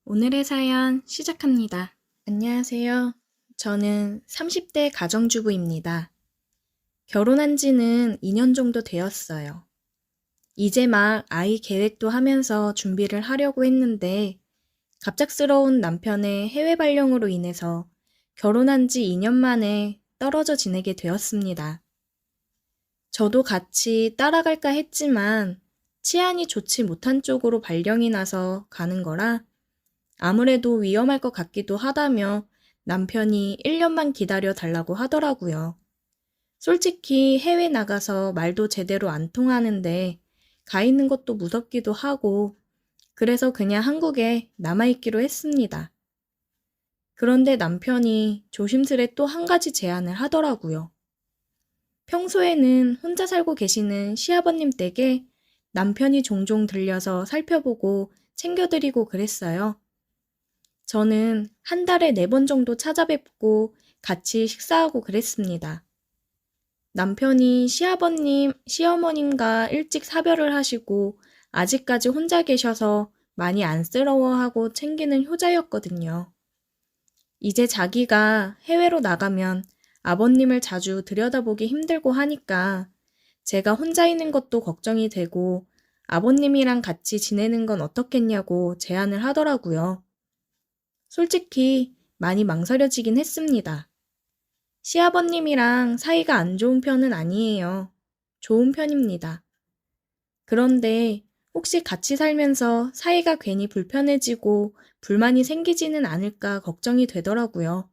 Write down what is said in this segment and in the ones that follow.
오늘의 사연 시작합니다. 안녕하세요. 저는 30대 가정주부입니다. 결혼한 지는 2년 정도 되었어요. 이제 막 아이 계획도 하면서 준비를 하려고 했는데 갑작스러운 남편의 해외 발령으로 인해서 결혼한 지 2년 만에 떨어져 지내게 되었습니다. 저도 같이 따라갈까 했지만 치안이 좋지 못한 쪽으로 발령이 나서 가는 거라 아무래도 위험할 것 같기도 하다며 남편이 1년만 기다려 달라고 하더라고요. 솔직히 해외 나가서 말도 제대로 안 통하는데 가 있는 것도 무섭기도 하고 그래서 그냥 한국에 남아있기로 했습니다. 그런데 남편이 조심스레 또 한 가지 제안을 하더라고요. 평소에는 혼자 살고 계시는 시아버님 댁에 남편이 종종 들려서 살펴보고 챙겨드리고 그랬어요. 저는 한 달에 4번 정도 찾아뵙고 같이 식사하고 그랬습니다. 남편이 시아버님, 시어머님과 일찍 사별을 하시고 아직까지 혼자 계셔서 많이 안쓰러워하고 챙기는 효자였거든요. 이제 자기가 해외로 나가면 아버님을 자주 들여다보기 힘들고 하니까 제가 혼자 있는 것도 걱정이 되고 아버님이랑 같이 지내는 건 어떻겠냐고 제안을 하더라고요. 솔직히 많이 망설여지긴 했습니다. 시아버님이랑 사이가 안 좋은 편은 아니에요. 좋은 편입니다. 그런데 혹시 같이 살면서 사이가 괜히 불편해지고 불만이 생기지는 않을까 걱정이 되더라고요.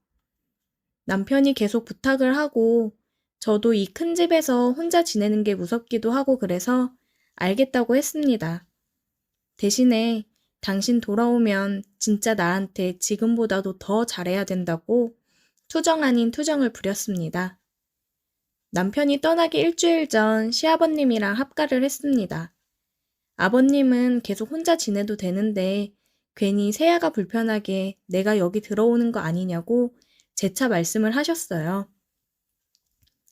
남편이 계속 부탁을 하고 저도 이 큰 집에서 혼자 지내는 게 무섭기도 하고 그래서 알겠다고 했습니다. 대신에 당신 돌아오면 진짜 나한테 지금보다도 더 잘해야 된다고 투정 아닌 투정을 부렸습니다. 남편이 떠나기 일주일 전 시아버님이랑 합가를 했습니다. 아버님은 계속 혼자 지내도 되는데 괜히 세아가 불편하게 내가 여기 들어오는 거 아니냐고 재차 말씀을 하셨어요.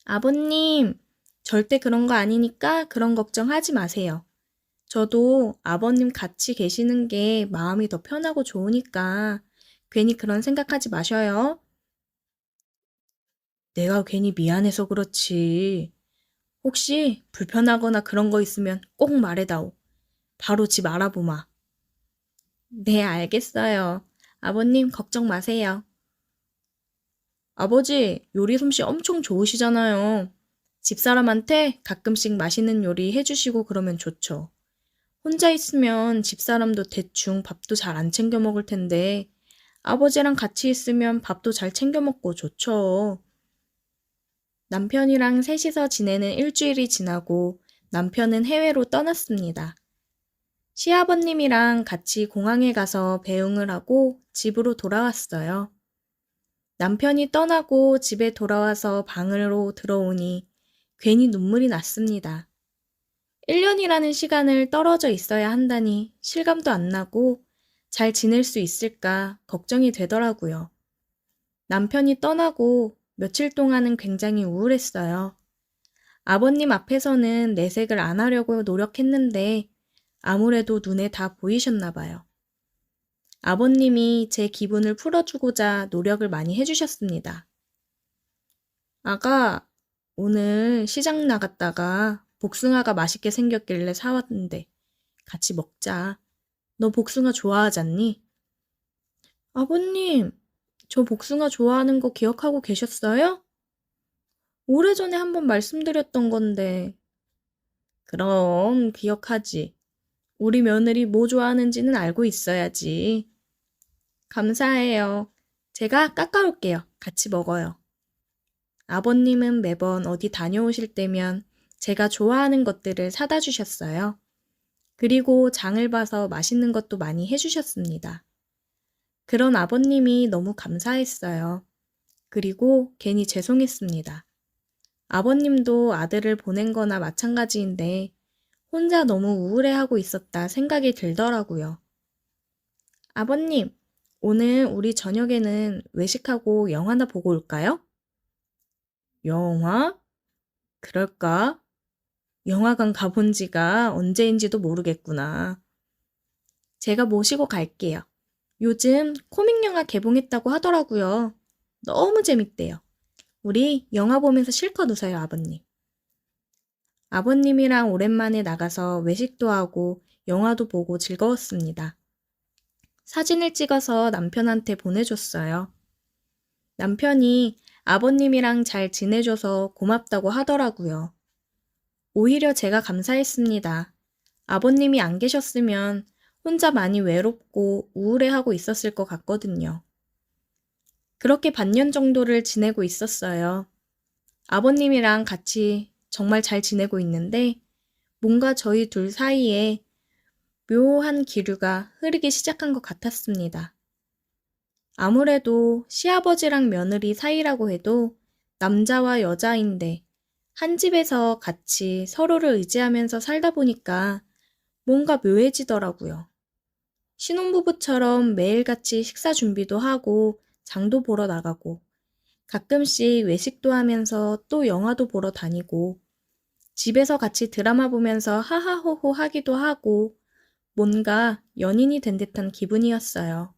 아버님, 절대 그런 거 아니니까 그런 걱정하지 마세요. 저도 아버님 같이 계시는 게 마음이 더 편하고 좋으니까 괜히 그런 생각하지 마셔요. 내가 괜히 미안해서 그렇지. 혹시 불편하거나 그런 거 있으면 꼭 말해다오. 바로 집 알아보마. 네, 알겠어요. 아버님 걱정 마세요. 아버지, 요리 솜씨 엄청 좋으시잖아요. 집사람한테 가끔씩 맛있는 요리 해주시고 그러면 좋죠. 혼자 있으면 집사람도 대충 밥도 잘 안 챙겨 먹을 텐데 아버지랑 같이 있으면 밥도 잘 챙겨 먹고 좋죠. 남편이랑 셋이서 지내는 일주일이 지나고 남편은 해외로 떠났습니다. 시아버님이랑 같이 공항에 가서 배웅을 하고 집으로 돌아왔어요. 남편이 떠나고 집에 돌아와서 방으로 들어오니 괜히 눈물이 났습니다. 1년이라는 시간을 떨어져 있어야 한다니 실감도 안 나고 잘 지낼 수 있을까 걱정이 되더라고요. 남편이 떠나고 며칠 동안은 굉장히 우울했어요. 아버님 앞에서는 내색을 안 하려고 노력했는데 아무래도 눈에 다 보이셨나 봐요. 아버님이 제 기분을 풀어주고자 노력을 많이 해주셨습니다. 아가, 오늘 시장 나갔다가 복숭아가 맛있게 생겼길래 사왔는데 같이 먹자. 너 복숭아 좋아하잖니? 아버님, 저 복숭아 좋아하는 거 기억하고 계셨어요? 오래전에 한번 말씀드렸던 건데. 그럼 기억하지. 우리 며느리 뭐 좋아하는지는 알고 있어야지. 감사해요. 제가 깎아올게요. 같이 먹어요. 아버님은 매번 어디 다녀오실 때면 제가 좋아하는 것들을 사다 주셨어요. 그리고 장을 봐서 맛있는 것도 많이 해주셨습니다. 그런 아버님이 너무 감사했어요. 그리고 괜히 죄송했습니다. 아버님도 아들을 보낸 거나 마찬가지인데 혼자 너무 우울해하고 있었다 생각이 들더라고요. 아버님, 오늘 우리 저녁에는 외식하고 영화나 보고 올까요? 영화? 그럴까? 영화관 가본 지가 언제인지도 모르겠구나. 제가 모시고 갈게요. 요즘 코믹 영화 개봉했다고 하더라고요. 너무 재밌대요. 우리 영화 보면서 실컷 웃어요, 아버님. 아버님이랑 오랜만에 나가서 외식도 하고 영화도 보고 즐거웠습니다. 사진을 찍어서 남편한테 보내줬어요. 남편이 아버님이랑 잘 지내줘서 고맙다고 하더라고요. 오히려 제가 감사했습니다. 아버님이 안 계셨으면 혼자 많이 외롭고 우울해하고 있었을 것 같거든요. 그렇게 반년 정도를 지내고 있었어요. 아버님이랑 같이 정말 잘 지내고 있는데 뭔가 저희 둘 사이에 묘한 기류가 흐르기 시작한 것 같았습니다. 아무래도 시아버지랑 며느리 사이라고 해도 남자와 여자인데 한 집에서 같이 서로를 의지하면서 살다 보니까 뭔가 묘해지더라고요. 신혼부부처럼 매일같이 식사 준비도 하고 장도 보러 나가고 가끔씩 외식도 하면서 또 영화도 보러 다니고 집에서 같이 드라마 보면서 하하호호 하기도 하고 뭔가 연인이 된 듯한 기분이었어요.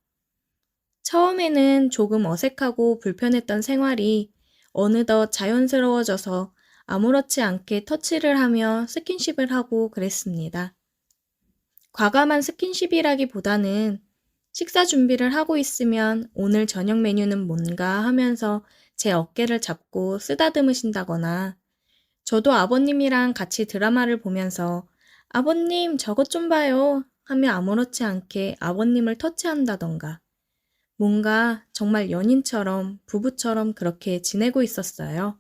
처음에는 조금 어색하고 불편했던 생활이 어느덧 자연스러워져서 아무렇지 않게 터치를 하며 스킨십을 하고 그랬습니다. 과감한 스킨십이라기보다는 식사 준비를 하고 있으면 오늘 저녁 메뉴는 뭔가 하면서 제 어깨를 잡고 쓰다듬으신다거나 저도 아버님이랑 같이 드라마를 보면서 아버님 저것 좀 봐요 하며 아무렇지 않게 아버님을 터치한다던가 뭔가 정말 연인처럼 부부처럼 그렇게 지내고 있었어요.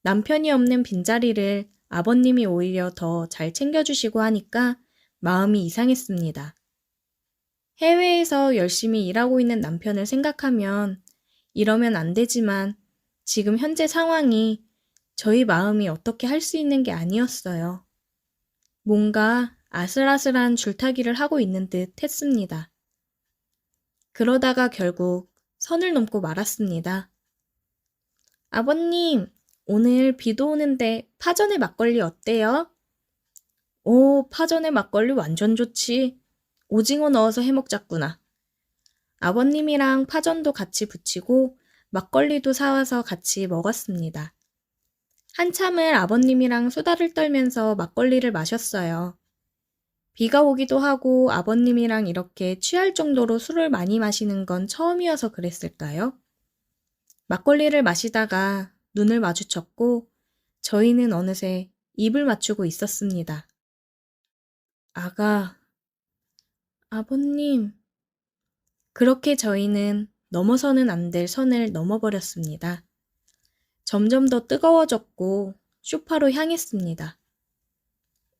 남편이 없는 빈자리를 아버님이 오히려 더 잘 챙겨주시고 하니까 마음이 이상했습니다. 해외에서 열심히 일하고 있는 남편을 생각하면 이러면 안 되지만 지금 현재 상황이 저희 마음이 어떻게 할 수 있는 게 아니었어요. 뭔가 아슬아슬한 줄타기를 하고 있는 듯 했습니다. 그러다가 결국 선을 넘고 말았습니다. 아버님, 오늘 비도 오는데 파전에 막걸리 어때요? 오, 파전에 막걸리 완전 좋지. 오징어 넣어서 해먹자꾸나. 아버님이랑 파전도 같이 부치고 막걸리도 사와서 같이 먹었습니다. 한참을 아버님이랑 수다를 떨면서 막걸리를 마셨어요. 비가 오기도 하고 아버님이랑 이렇게 취할 정도로 술을 많이 마시는 건 처음이어서 그랬을까요? 막걸리를 마시다가 눈을 마주쳤고 저희는 어느새 입을 맞추고 있었습니다. 아가, 아버님. 그렇게 저희는 넘어서는 안 될 선을 넘어버렸습니다. 점점 더 뜨거워졌고 소파로 향했습니다.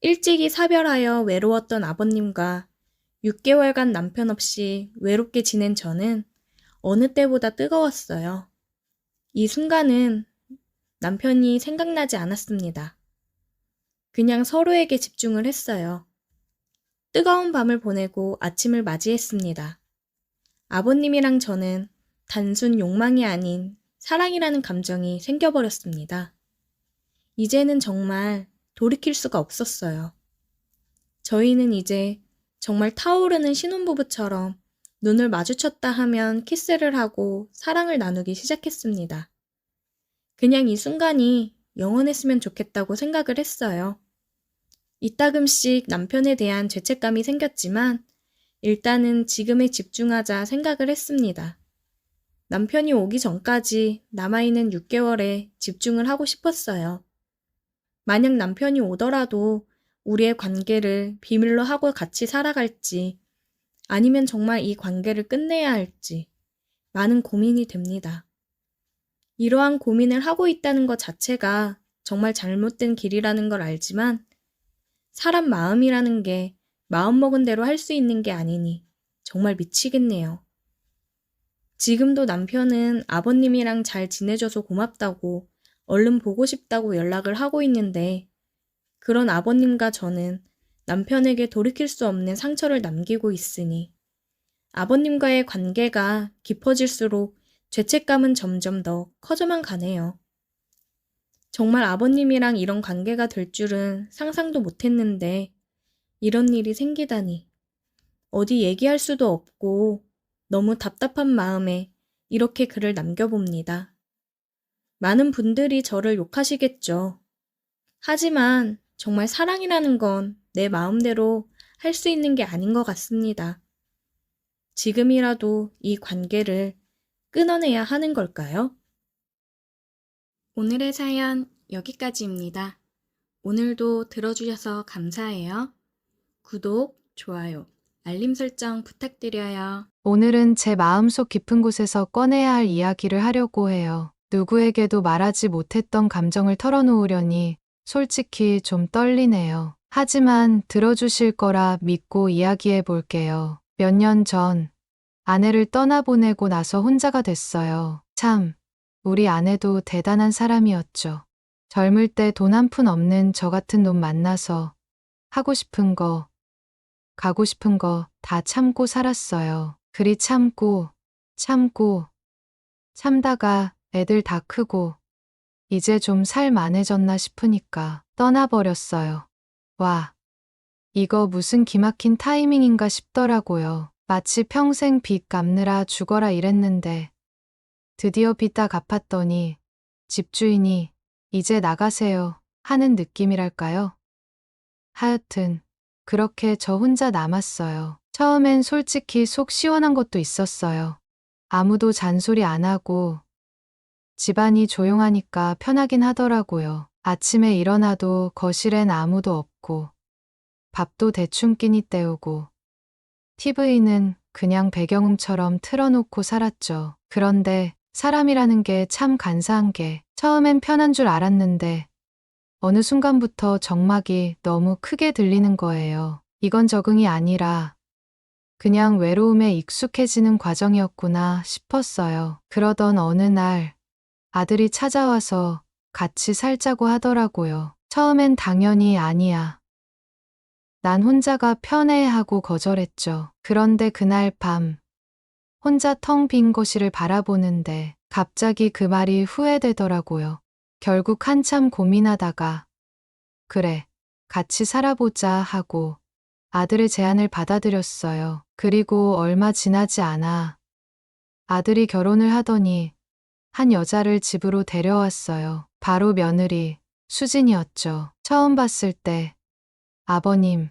일찍이 사별하여 외로웠던 아버님과 6개월간 남편 없이 외롭게 지낸 저는 어느 때보다 뜨거웠어요. 이 순간은 남편이 생각나지 않았습니다. 그냥 서로에게 집중을 했어요. 뜨거운 밤을 보내고 아침을 맞이했습니다. 아버님이랑 저는 단순 욕망이 아닌 사랑이라는 감정이 생겨버렸습니다. 이제는 정말 돌이킬 수가 없었어요. 저희는 이제 정말 타오르는 신혼부부처럼 눈을 마주쳤다 하면 키스를 하고 사랑을 나누기 시작했습니다. 그냥 이 순간이 영원했으면 좋겠다고 생각을 했어요. 이따금씩 남편에 대한 죄책감이 생겼지만 일단은 지금에 집중하자 생각을 했습니다. 남편이 오기 전까지 남아있는 6개월에 집중을 하고 싶었어요. 만약 남편이 오더라도 우리의 관계를 비밀로 하고 같이 살아갈지 아니면 정말 이 관계를 끝내야 할지 많은 고민이 됩니다. 이러한 고민을 하고 있다는 것 자체가 정말 잘못된 길이라는 걸 알지만 사람 마음이라는 게 마음먹은 대로 할 수 있는 게 아니니 정말 미치겠네요. 지금도 남편은 아버님이랑 잘 지내줘서 고맙다고 얼른 보고 싶다고 연락을 하고 있는데 그런 아버님과 저는 남편에게 돌이킬 수 없는 상처를 남기고 있으니 아버님과의 관계가 깊어질수록 죄책감은 점점 더 커져만 가네요. 정말 아버님이랑 이런 관계가 될 줄은 상상도 못했는데 이런 일이 생기다니 어디 얘기할 수도 없고 너무 답답한 마음에 이렇게 글을 남겨봅니다. 많은 분들이 저를 욕하시겠죠. 하지만 정말 사랑이라는 건 내 마음대로 할 수 있는 게 아닌 것 같습니다. 지금이라도 이 관계를 끊어내야 하는 걸까요? 오늘의 사연 여기까지입니다. 오늘도 들어주셔서 감사해요. 구독, 좋아요, 알림 설정 부탁드려요. 오늘은 제 마음속 깊은 곳에서 꺼내야 할 이야기를 하려고 해요. 누구에게도 말하지 못했던 감정을 털어놓으려니 솔직히 좀 떨리네요. 하지만 들어주실 거라 믿고 이야기해 볼게요. 몇 년 전 아내를 떠나보내고 나서 혼자가 됐어요. 참, 우리 아내도 대단한 사람이었죠. 젊을 때 돈 한 푼 없는 저 같은 놈 만나서 하고 싶은 거, 가고 싶은 거 다 참고 살았어요. 그리 참고 참다가 애들 다 크고 이제 좀 살만해졌나 싶으니까 떠나버렸어요. 와, 이거 무슨 기막힌 타이밍인가 싶더라고요. 마치 평생 빚 갚느라 죽어라 이랬는데 드디어 빚 다 갚았더니 집주인이 이제 나가세요 하는 느낌이랄까요? 하여튼 그렇게 저 혼자 남았어요. 처음엔 솔직히 속 시원한 것도 있었어요. 아무도 잔소리 안 하고 집안이 조용하니까 편하긴 하더라고요. 아침에 일어나도 거실엔 아무도 없고 밥도 대충 끼니 때우고 TV는 그냥 배경음처럼 틀어놓고 살았죠. 그런데 사람이라는 게 참 간사한 게 처음엔 편한 줄 알았는데 어느 순간부터 정막이 너무 크게 들리는 거예요. 이건 적응이 아니라 그냥 외로움에 익숙해지는 과정이었구나 싶었어요. 그러던 어느 날 아들이 찾아와서 같이 살자고 하더라고요. 처음엔 당연히 아니야. 난 혼자가 편해 하고 거절했죠. 그런데 그날 밤 혼자 텅 빈 거실을 바라보는데 갑자기 그 말이 후회되더라고요. 결국 한참 고민하다가 그래, 같이 살아보자 하고 아들의 제안을 받아들였어요. 그리고 얼마 지나지 않아 아들이 결혼을 하더니 한 여자를 집으로 데려왔어요. 바로 며느리 수진이었죠. 처음 봤을 때 아버님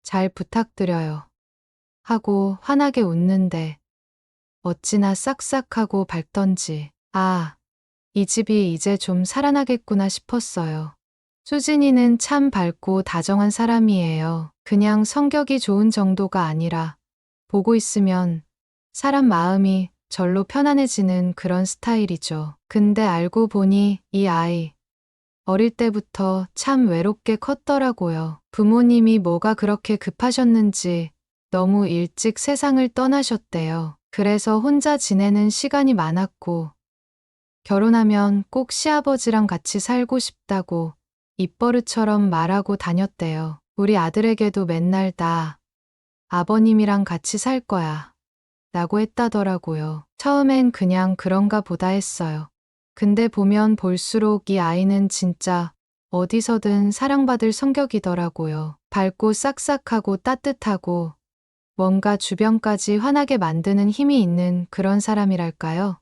잘 부탁드려요 하고 환하게 웃는데 어찌나 싹싹하고 밝던지 이 집이 이제 좀 살아나겠구나 싶었어요. 수진이는 참 밝고 다정한 사람이에요. 그냥 성격이 좋은 정도가 아니라 보고 있으면 사람 마음이 절로 편안해지는 그런 스타일이죠. 근데 알고 보니 이 아이 어릴 때부터 참 외롭게 컸더라고요. 부모님이 뭐가 그렇게 급하셨는지 너무 일찍 세상을 떠나셨대요. 그래서 혼자 지내는 시간이 많았고 결혼하면 꼭 시아버지랑 같이 살고 싶다고 입버릇처럼 말하고 다녔대요. 우리 아들에게도 맨날 다 아버님이랑 같이 살 거야 라고 했다더라고요. 처음엔 그냥 그런가 보다 했어요. 근데 보면 볼수록 이 아이는 진짜 어디서든 사랑받을 성격이더라고요. 밝고 싹싹하고 따뜻하고 뭔가 주변까지 환하게 만드는 힘이 있는 그런 사람이랄까요?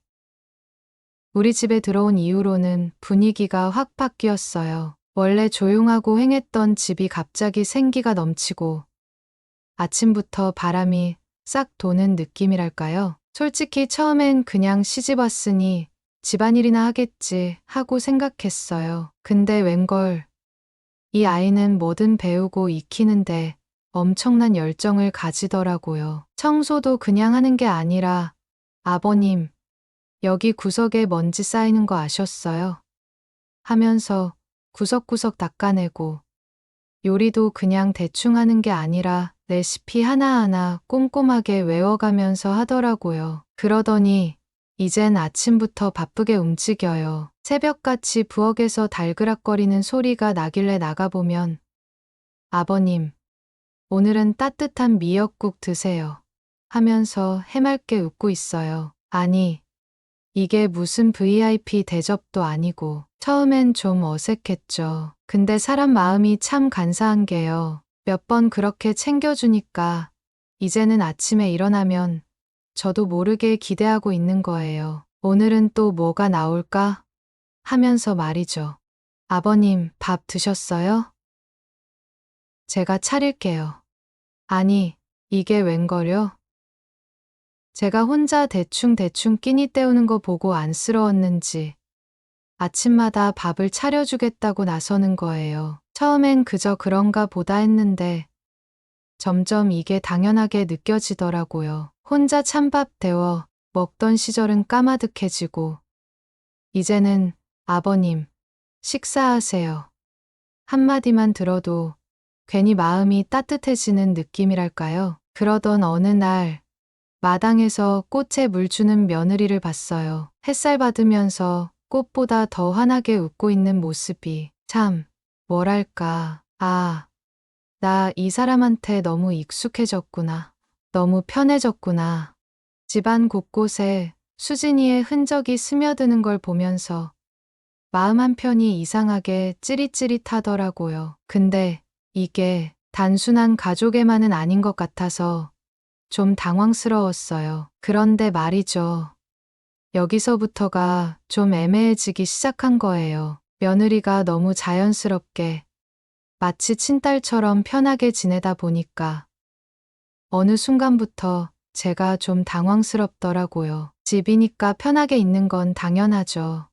우리 집에 들어온 이후로는 분위기가 확 바뀌었어요. 원래 조용하고 휑했던 집이 갑자기 생기가 넘치고 아침부터 바람이 싹 도는 느낌이랄까요? 솔직히 처음엔 그냥 시집 왔으니 집안일이나 하겠지 하고 생각했어요. 근데 웬걸 이 아이는 뭐든 배우고 익히는데 엄청난 열정을 가지더라고요. 청소도 그냥 하는 게 아니라 아버님, 여기 구석에 먼지 쌓이는 거 아셨어요? 하면서 구석구석 닦아내고 요리도 그냥 대충 하는 게 아니라 레시피 하나하나 꼼꼼하게 외워가면서 하더라고요. 그러더니 이젠 아침부터 바쁘게 움직여요. 새벽같이 부엌에서 달그락거리는 소리가 나길래 나가보면 아버님, 오늘은 따뜻한 미역국 드세요. 하면서 해맑게 웃고 있어요. 아니, 이게 무슨 VIP 대접도 아니고 처음엔 좀 어색했죠. 근데 사람 마음이 참 간사한 게요. 몇 번 그렇게 챙겨주니까 이제는 아침에 일어나면 저도 모르게 기대하고 있는 거예요. 오늘은 또 뭐가 나올까? 하면서 말이죠. 아버님, 밥 드셨어요? 제가 차릴게요. 아니, 이게 웬걸요? 제가 혼자 대충 끼니 때우는 거 보고 안쓰러웠는지 아침마다 밥을 차려주겠다고 나서는 거예요. 처음엔 그저 그런가 보다 했는데 점점 이게 당연하게 느껴지더라고요. 혼자 찬밥 데워 먹던 시절은 까마득해지고 이제는 아버님, 식사하세요. 한마디만 들어도 괜히 마음이 따뜻해지는 느낌이랄까요? 그러던 어느 날 마당에서 꽃에 물 주는 며느리를 봤어요. 햇살 받으면서 꽃보다 더 환하게 웃고 있는 모습이 참, 뭐랄까. 아, 나 이 사람한테 너무 익숙해졌구나. 너무 편해졌구나. 집안 곳곳에 수진이의 흔적이 스며드는 걸 보면서 마음 한편이 이상하게 찌릿찌릿하더라고요. 근데 이게 단순한 가족애만은 아닌 것 같아서 좀 당황스러웠어요. 그런데 말이죠. 여기서부터가 좀 애매해지기 시작한 거예요. 며느리가 너무 자연스럽게 마치 친딸처럼 편하게 지내다 보니까 어느 순간부터 제가 좀 당황스럽더라고요. 집이니까 편하게 있는 건 당연하죠.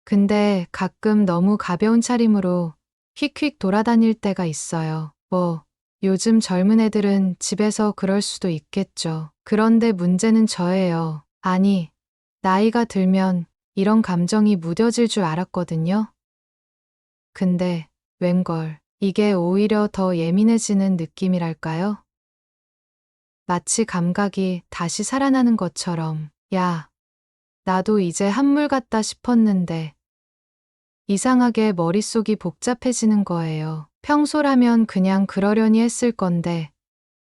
근데 가끔 너무 가벼운 차림으로 휙휙 돌아다닐 때가 있어요. 뭐, 요즘 젊은 애들은 집에서 그럴 수도 있겠죠. 그런데 문제는 저예요. 아니, 나이가 들면 이런 감정이 무뎌질 줄 알았거든요. 근데 웬걸, 이게 오히려 더 예민해지는 느낌이랄까요? 마치 감각이 다시 살아나는 것처럼, 야, 나도 이제 한물 같다 싶었는데, 이상하게 머릿속이 복잡해지는 거예요. 평소라면 그냥 그러려니 했을 건데,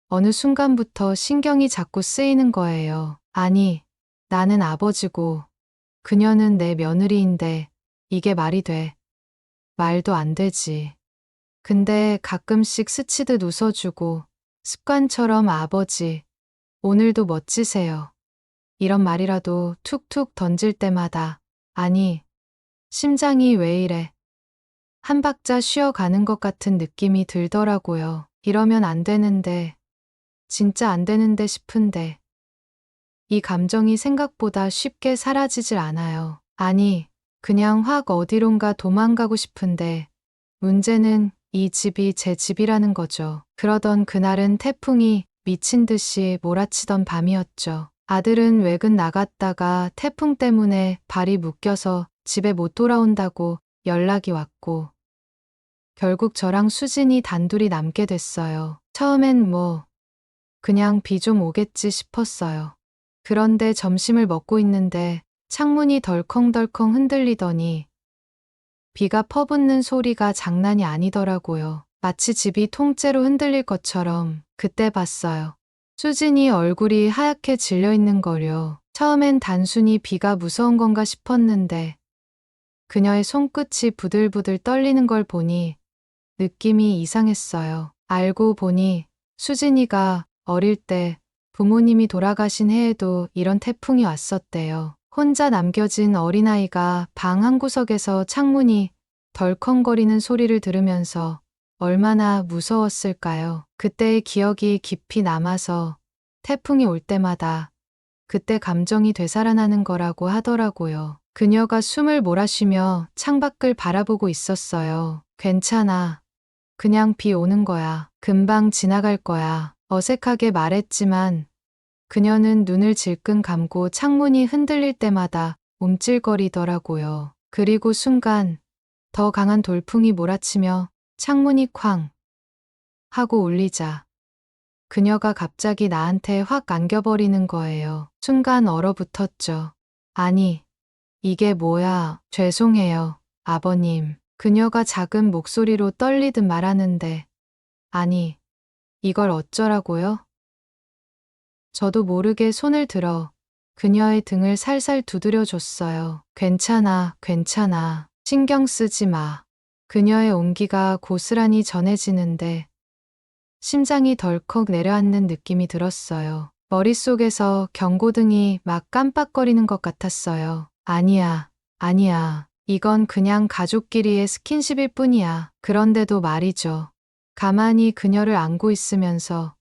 어느 순간부터 신경이 자꾸 쓰이는 거예요. 아니, 나는 아버지고, 그녀는 내 며느리인데, 이게 말이 돼. 말도 안 되지. 근데 가끔씩 스치듯 웃어주고, 습관처럼 아버지, 오늘도 멋지세요. 이런 말이라도 툭툭 던질 때마다, 아니, 심장이 왜 이래? 한 박자 쉬어가는 것 같은 느낌이 들더라고요. 이러면 안 되는데, 진짜 안 되는데 싶은데, 이 감정이 생각보다 쉽게 사라지질 않아요. 아니, 그냥 확 어디론가 도망가고 싶은데, 문제는 이 집이 제 집이라는 거죠. 그러던 그날은 태풍이 미친 듯이 몰아치던 밤이었죠. 아들은 외근 나갔다가 태풍 때문에 발이 묶여서 집에 못 돌아온다고 연락이 왔고, 결국 저랑 수진이 단둘이 남게 됐어요. 처음엔 뭐, 그냥 비 좀 오겠지 싶었어요. 그런데 점심을 먹고 있는데 창문이 덜컹덜컹 흔들리더니 비가 퍼붓는 소리가 장난이 아니더라고요. 마치 집이 통째로 흔들릴 것처럼 그때 봤어요. 수진이 얼굴이 하얗게 질려 있는 거요. 처음엔 단순히 비가 무서운 건가 싶었는데 그녀의 손끝이 부들부들 떨리는 걸 보니 느낌이 이상했어요. 알고 보니 수진이가 어릴 때 부모님이 돌아가신 해에도 이런 태풍이 왔었대요. 혼자 남겨진 어린아이가 방 한구석에서 창문이 덜컹거리는 소리를 들으면서 얼마나 무서웠을까요? 그때의 기억이 깊이 남아서 태풍이 올 때마다 그때 감정이 되살아나는 거라고 하더라고요. 그녀가 숨을 몰아쉬며 창밖을 바라보고 있었어요. 괜찮아. 그냥 비 오는 거야. 금방 지나갈 거야. 어색하게 말했지만 그녀는 눈을 질끈 감고 창문이 흔들릴 때마다 움찔거리더라고요. 그리고 순간 더 강한 돌풍이 몰아치며 창문이 쾅 하고 울리자 그녀가 갑자기 나한테 확 안겨버리는 거예요. 순간 얼어붙었죠. 아니, 이게 뭐야? 죄송해요, 아버님. 그녀가 작은 목소리로 떨리듯 말하는데 아니, 이걸 어쩌라고요? 저도 모르게 손을 들어 그녀의 등을 살살 두드려 줬어요. 괜찮아, 괜찮아. 신경 쓰지 마. 그녀의 온기가 고스란히 전해지는데 심장이 덜컥 내려앉는 느낌이 들었어요. 머릿속에서 경고등이 막 깜빡거리는 것 같았어요. 아니야, 아니야. 이건 그냥 가족끼리의 스킨십일 뿐이야. 그런데도 말이죠. 가만히 그녀를 안고 있으면서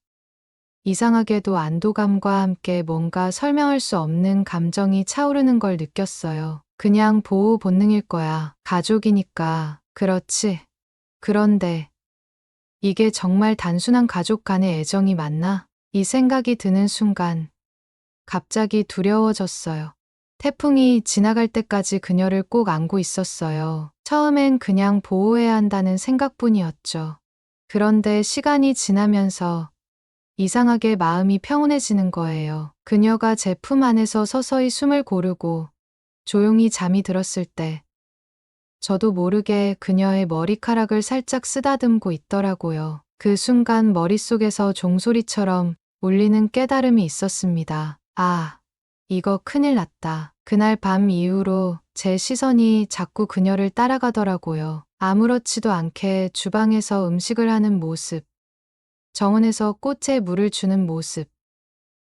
이상하게도 안도감과 함께 뭔가 설명할 수 없는 감정이 차오르는 걸 느꼈어요. 그냥 보호 본능일 거야. 가족이니까. 그렇지. 그런데 이게 정말 단순한 가족 간의 애정이 맞나? 이 생각이 드는 순간 갑자기 두려워졌어요. 태풍이 지나갈 때까지 그녀를 꼭 안고 있었어요. 처음엔 그냥 보호해야 한다는 생각뿐이었죠. 그런데 시간이 지나면서 이상하게 마음이 평온해지는 거예요. 그녀가 제 품 안에서 서서히 숨을 고르고 조용히 잠이 들었을 때 저도 모르게 그녀의 머리카락을 살짝 쓰다듬고 있더라고요. 그 순간 머릿속에서 종소리처럼 울리는 깨달음이 있었습니다. 아, 이거 큰일 났다. 그날 밤 이후로 제 시선이 자꾸 그녀를 따라가더라고요. 아무렇지도 않게 주방에서 음식을 하는 모습, 정원에서 꽃에 물을 주는 모습,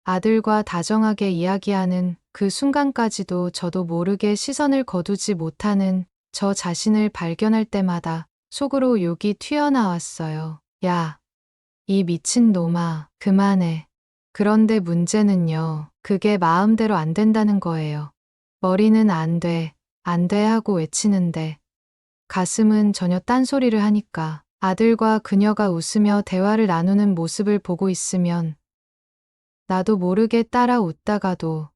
아들과 다정하게 이야기하는 그 순간까지도 저도 모르게 시선을 거두지 못하는 저 자신을 발견할 때마다 속으로 욕이 튀어나왔어요. 야, 이 미친 놈아, 그만해. 그런데 문제는요, 그게 마음대로 안 된다는 거예요. 머리는 안 돼, 안 돼 하고 외치는데, 가슴은 전혀 딴소리를 하니까, 아들과 그녀가 웃으며 대화를 나누는 모습을 보고 있으면, 나도 모르게 따라 웃다가도,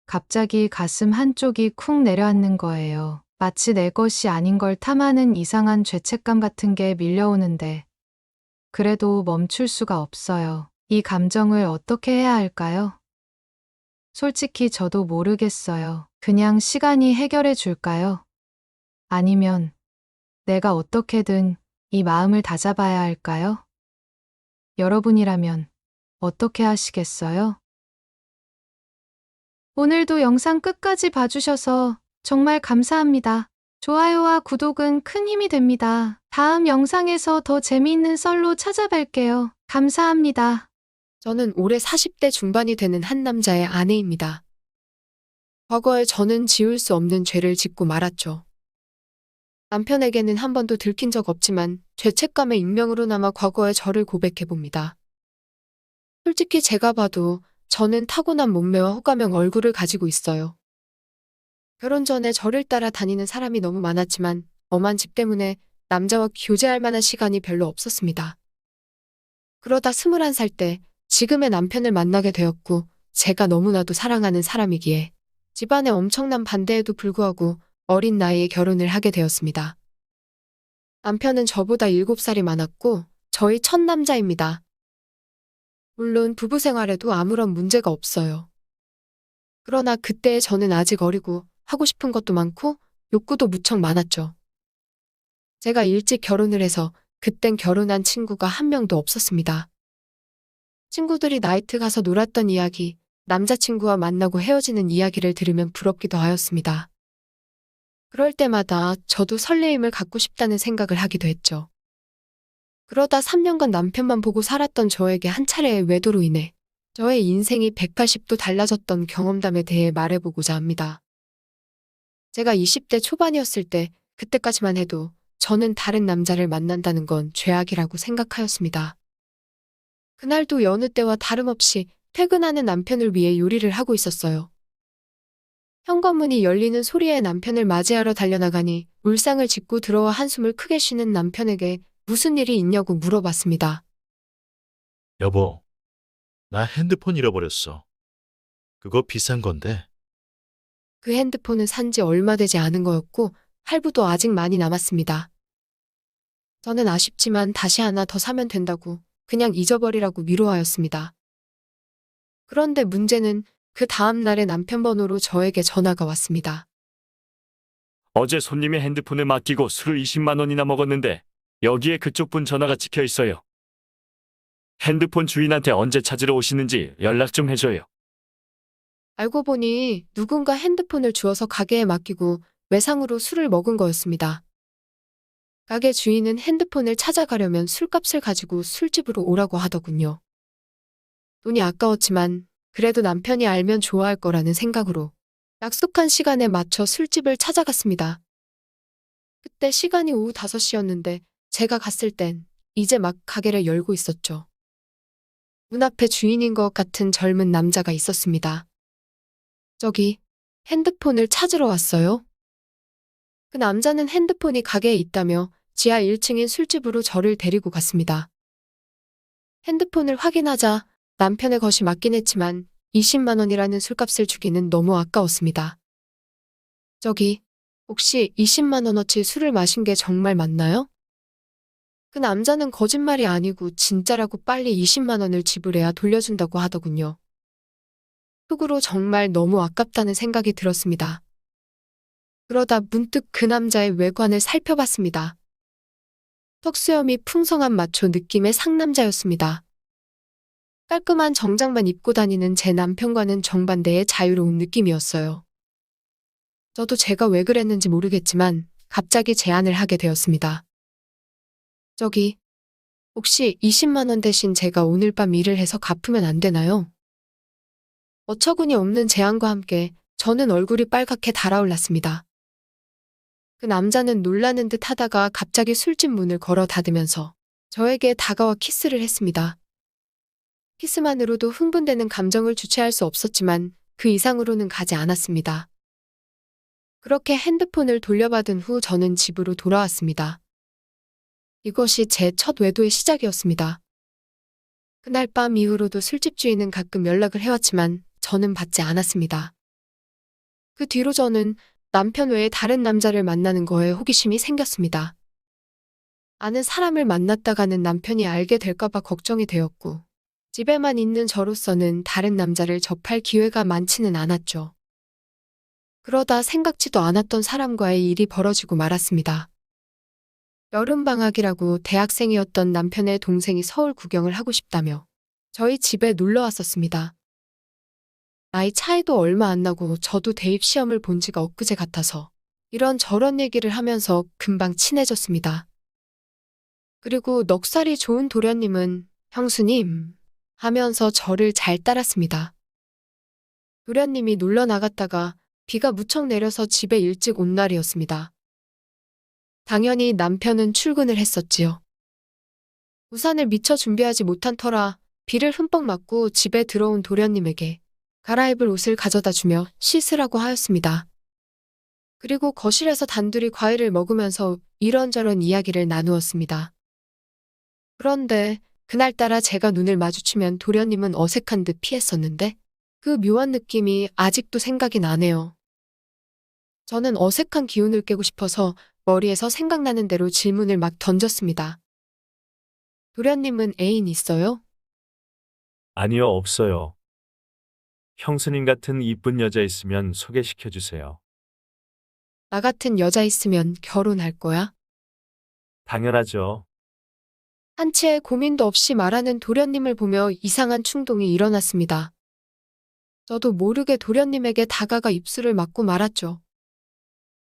갑자기 가슴 한쪽이 쿵 내려앉는 거예요. 마치 내 것이 아닌 걸 탐하는 이상한 죄책감 같은 게 밀려오는데, 그래도 멈출 수가 없어요. 이 감정을 어떻게 해야 할까요? 솔직히 저도 모르겠어요. 그냥 시간이 해결해 줄까요? 아니면 내가 어떻게든 이 마음을 다잡아야 할까요? 여러분이라면 어떻게 하시겠어요? 오늘도 영상 끝까지 봐주셔서 정말 감사합니다. 좋아요와 구독은 큰 힘이 됩니다. 다음 영상에서 더 재미있는 썰로 찾아뵐게요. 감사합니다. 저는 올해 40대 중반이 되는 한 남자의 아내입니다. 과거에 저는 지울 수 없는 죄를 짓고 말았죠. 남편에게는 한 번도 들킨 적 없지만 죄책감의 익명으로 남아 과거의 저를 고백해봅니다. 솔직히 제가 봐도 저는 타고난 몸매와 호감형 얼굴을 가지고 있어요. 결혼 전에 저를 따라 다니는 사람이 너무 많았지만 엄한 집 때문에 남자와 교제할 만한 시간이 별로 없었습니다. 그러다 21살 때 지금의 남편을 만나게 되었고 제가 너무나도 사랑하는 사람이기에 집안의 엄청난 반대에도 불구하고 어린 나이에 결혼을 하게 되었습니다. 남편은 저보다 7살이 많았고 저희 첫 남자입니다. 물론 부부 생활에도 아무런 문제가 없어요. 그러나 그때 저는 아직 어리고 하고 싶은 것도 많고 욕구도 무척 많았죠. 제가 일찍 결혼을 해서 그땐 결혼한 친구가 한 명도 없었습니다. 친구들이 나이트 가서 놀았던 이야기, 남자친구와 만나고 헤어지는 이야기를 들으면 부럽기도 하였습니다. 그럴 때마다 저도 설레임을 갖고 싶다는 생각을 하기도 했죠. 그러다 3년간 남편만 보고 살았던 저에게 한 차례의 외도로 인해 저의 인생이 180도 달라졌던 경험담에 대해 말해보고자 합니다. 제가 20대 초반이었을 때 그때까지만 해도 저는 다른 남자를 만난다는 건 죄악이라고 생각하였습니다. 그날도 여느 때와 다름없이 퇴근하는 남편을 위해 요리를 하고 있었어요. 현관문이 열리는 소리에 남편을 맞이하러 달려나가니 울상을 짚고 들어와 한숨을 크게 쉬는 남편에게 무슨 일이 있냐고 물어봤습니다. 여보, 나 핸드폰 잃어버렸어. 그거 비싼 건데. 그 핸드폰은 산지 얼마 되지 않은 거였고 할부도 아직 많이 남았습니다. 저는 아쉽지만 다시 하나 더 사면 된다고 그냥 잊어버리라고 위로하였습니다. 그런데 문제는 그 다음 날에 남편 번호로 저에게 전화가 왔습니다. 어제 손님의 핸드폰을 맡기고 술을 20만 원이나 먹었는데 여기에 그쪽 분 전화가 찍혀 있어요. 핸드폰 주인한테 언제 찾으러 오시는지 연락 좀 해줘요. 알고 보니 누군가 핸드폰을 주워서 가게에 맡기고 외상으로 술을 먹은 거였습니다. 가게 주인은 핸드폰을 찾아가려면 술값을 가지고 술집으로 오라고 하더군요. 돈이 아까웠지만 그래도 남편이 알면 좋아할 거라는 생각으로 약속한 시간에 맞춰 술집을 찾아갔습니다. 그때 시간이 오후 5시였는데 제가 갔을 땐 이제 막 가게를 열고 있었죠. 문 앞에 주인인 것 같은 젊은 남자가 있었습니다. 저기, 핸드폰을 찾으러 왔어요? 그 남자는 핸드폰이 가게에 있다며 지하 1층인 술집으로 저를 데리고 갔습니다. 핸드폰을 확인하자 남편의 것이 맞긴 했지만 20만 원이라는 술값을 주기는 너무 아까웠습니다. 저기, 혹시 20만 원어치 술을 마신 게 정말 맞나요? 그 남자는 거짓말이 아니고 진짜라고 빨리 20만 원을 지불해야 돌려준다고 하더군요. 속으로 정말 너무 아깝다는 생각이 들었습니다. 그러다 문득 그 남자의 외관을 살펴봤습니다. 턱수염이 풍성한 마초 느낌의 상남자였습니다. 깔끔한 정장만 입고 다니는 제 남편과는 정반대의 자유로운 느낌이었어요. 저도 제가 왜 그랬는지 모르겠지만 갑자기 제안을 하게 되었습니다. 저기, 혹시 20만 원 대신 제가 오늘 밤 일을 해서 갚으면 안 되나요? 어처구니 없는 제안과 함께 저는 얼굴이 빨갛게 달아올랐습니다. 그 남자는 놀라는 듯 하다가 갑자기 술집 문을 걸어 닫으면서 저에게 다가와 키스를 했습니다. 키스만으로도 흥분되는 감정을 주체할 수 없었지만 그 이상으로는 가지 않았습니다. 그렇게 핸드폰을 돌려받은 후 저는 집으로 돌아왔습니다. 이것이 제 첫 외도의 시작이었습니다. 그날 밤 이후로도 술집 주인은 가끔 연락을 해왔지만 저는 받지 않았습니다. 그 뒤로 저는 남편 외에 다른 남자를 만나는 거에 호기심이 생겼습니다. 아는 사람을 만났다가는 남편이 알게 될까봐 걱정이 되었고, 집에만 있는 저로서는 다른 남자를 접할 기회가 많지는 않았죠. 그러다 생각지도 않았던 사람과의 일이 벌어지고 말았습니다. 여름방학이라고 대학생이었던 남편의 동생이 서울 구경을 하고 싶다며 저희 집에 놀러 왔었습니다. 나이 차이도 얼마 안 나고 저도 대입 시험을 본 지가 엊그제 같아서 이런저런 얘기를 하면서 금방 친해졌습니다. 그리고 넉살이 좋은 도련님은 형수님 하면서 저를 잘 따랐습니다. 도련님이 놀러 나갔다가 비가 무척 내려서 집에 일찍 온 날이었습니다. 당연히 남편은 출근을 했었지요. 우산을 미처 준비하지 못한 터라 비를 흠뻑 맞고 집에 들어온 도련님에게 갈아입을 옷을 가져다 주며 씻으라고 하였습니다. 그리고 거실에서 단둘이 과일을 먹으면서 이런저런 이야기를 나누었습니다. 그런데 그날따라 제가 눈을 마주치면 도련님은 어색한 듯 피했었는데 그 묘한 느낌이 아직도 생각이 나네요. 저는 어색한 기운을 깨고 싶어서 머리에서 생각나는 대로 질문을 막 던졌습니다. 도련님은 애인 있어요? 아니요, 없어요. 형수님 같은 이쁜 여자 있으면 소개시켜 주세요. 나 같은 여자 있으면 결혼할 거야? 당연하죠. 한치의 고민도 없이 말하는 도련님을 보며 이상한 충동이 일어났습니다. 저도 모르게 도련님에게 다가가 입술을 맞고 말았죠.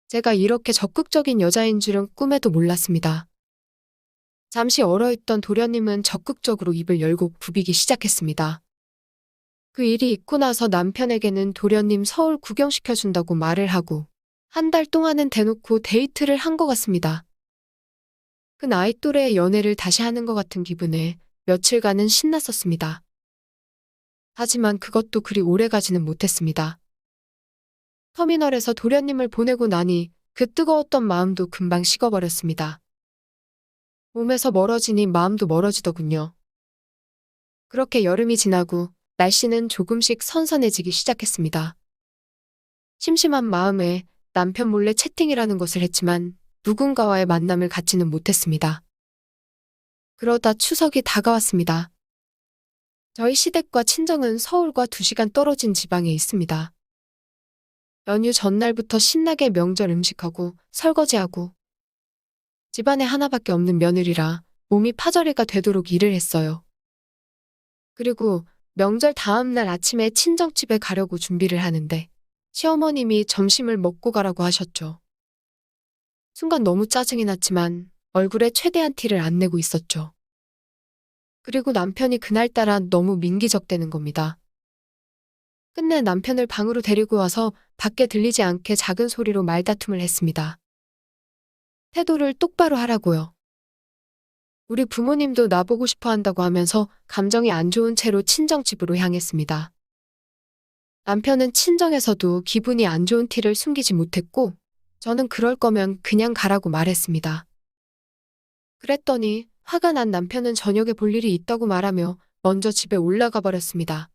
제가 이렇게 적극적인 여자인 줄은 꿈에도 몰랐습니다. 잠시 얼어있던 도련님은 적극적으로 입을 열고 부비기 시작했습니다. 그 일이 있고 나서 남편에게는 도련님 서울 구경시켜준다고 말을 하고 한 달 동안은 대놓고 데이트를 한 것 같습니다. 그 나이 또래의 연애를 다시 하는 것 같은 기분에 며칠간은 신났었습니다. 하지만 그것도 그리 오래가지는 못했습니다. 터미널에서 도련님을 보내고 나니 그 뜨거웠던 마음도 금방 식어버렸습니다. 몸에서 멀어지니 마음도 멀어지더군요. 그렇게 여름이 지나고 날씨는 조금씩 선선해지기 시작했습니다. 심심한 마음에 남편 몰래 채팅이라는 것을 했지만 누군가와의 만남을 갖지는 못했습니다. 그러다 추석이 다가왔습니다. 저희 시댁과 친정은 서울과 2시간 떨어진 지방에 있습니다. 연휴 전날부터 신나게 명절 음식하고 설거지하고 집안에 하나밖에 없는 며느리라 몸이 파절이가 되도록 일을 했어요. 그리고 명절 다음 날 아침에 친정집에 가려고 준비를 하는데 시어머님이 점심을 먹고 가라고 하셨죠. 순간 너무 짜증이 났지만 얼굴에 최대한 티를 안 내고 있었죠. 그리고 남편이 그날따라 너무 민기적대는 겁니다. 끝내 남편을 방으로 데리고 와서 밖에 들리지 않게 작은 소리로 말다툼을 했습니다. 태도를 똑바로 하라고요. 우리 부모님도 나보고 싶어 한다고 하면서 감정이 안 좋은 채로 친정집으로 향했습니다. 남편은 친정에서도 기분이 안 좋은 티를 숨기지 못했고, 저는 그럴 거면 그냥 가라고 말했습니다. 그랬더니 화가 난 남편은 저녁에 볼 일이 있다고 말하며 먼저 집에 올라가 버렸습니다.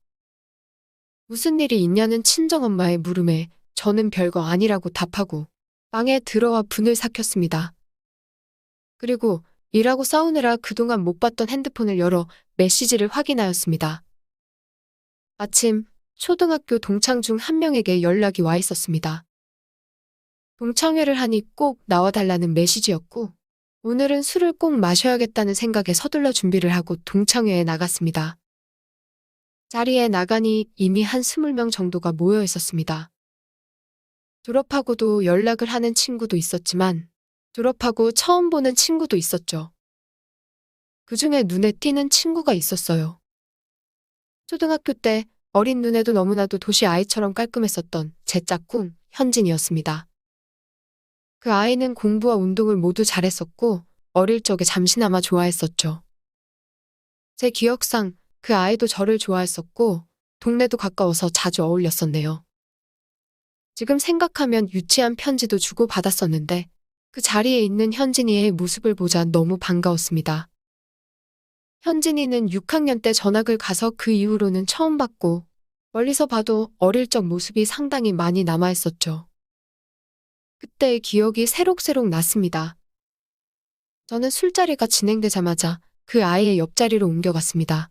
무슨 일이 있냐는 친정엄마의 물음에 저는 별거 아니라고 답하고 방에 들어와 분을 삭혔습니다. 그리고 일하고 싸우느라 그동안 못 봤던 핸드폰을 열어 메시지를 확인하였습니다. 마침 초등학교 동창 중 한 명에게 연락이 와 있었습니다. 동창회를 하니 꼭 나와달라는 메시지였고, 오늘은 술을 꼭 마셔야겠다는 생각에 서둘러 준비를 하고 동창회에 나갔습니다. 자리에 나가니 이미 한 20명 정도가 모여 있었습니다. 졸업하고도 연락을 하는 친구도 있었지만 졸업하고 처음 보는 친구도 있었죠. 그중에 눈에 띄는 친구가 있었어요. 초등학교 때 어린 눈에도 너무나도 도시 아이처럼 깔끔했었던 제 짝꿍 현진이었습니다. 그 아이는 공부와 운동을 모두 잘했었고 어릴 적에 잠시나마 좋아했었죠. 제 기억상 그 아이도 저를 좋아했었고 동네도 가까워서 자주 어울렸었네요. 지금 생각하면 유치한 편지도 주고 받았었는데 그 자리에 있는 현진이의 모습을 보자 너무 반가웠습니다. 현진이는 6학년 때 전학을 가서 그 이후로는 처음 봤고 멀리서 봐도 어릴 적 모습이 상당히 많이 남아있었죠. 그때의 기억이 새록새록 났습니다. 저는 술자리가 진행되자마자 그 아이의 옆자리로 옮겨갔습니다.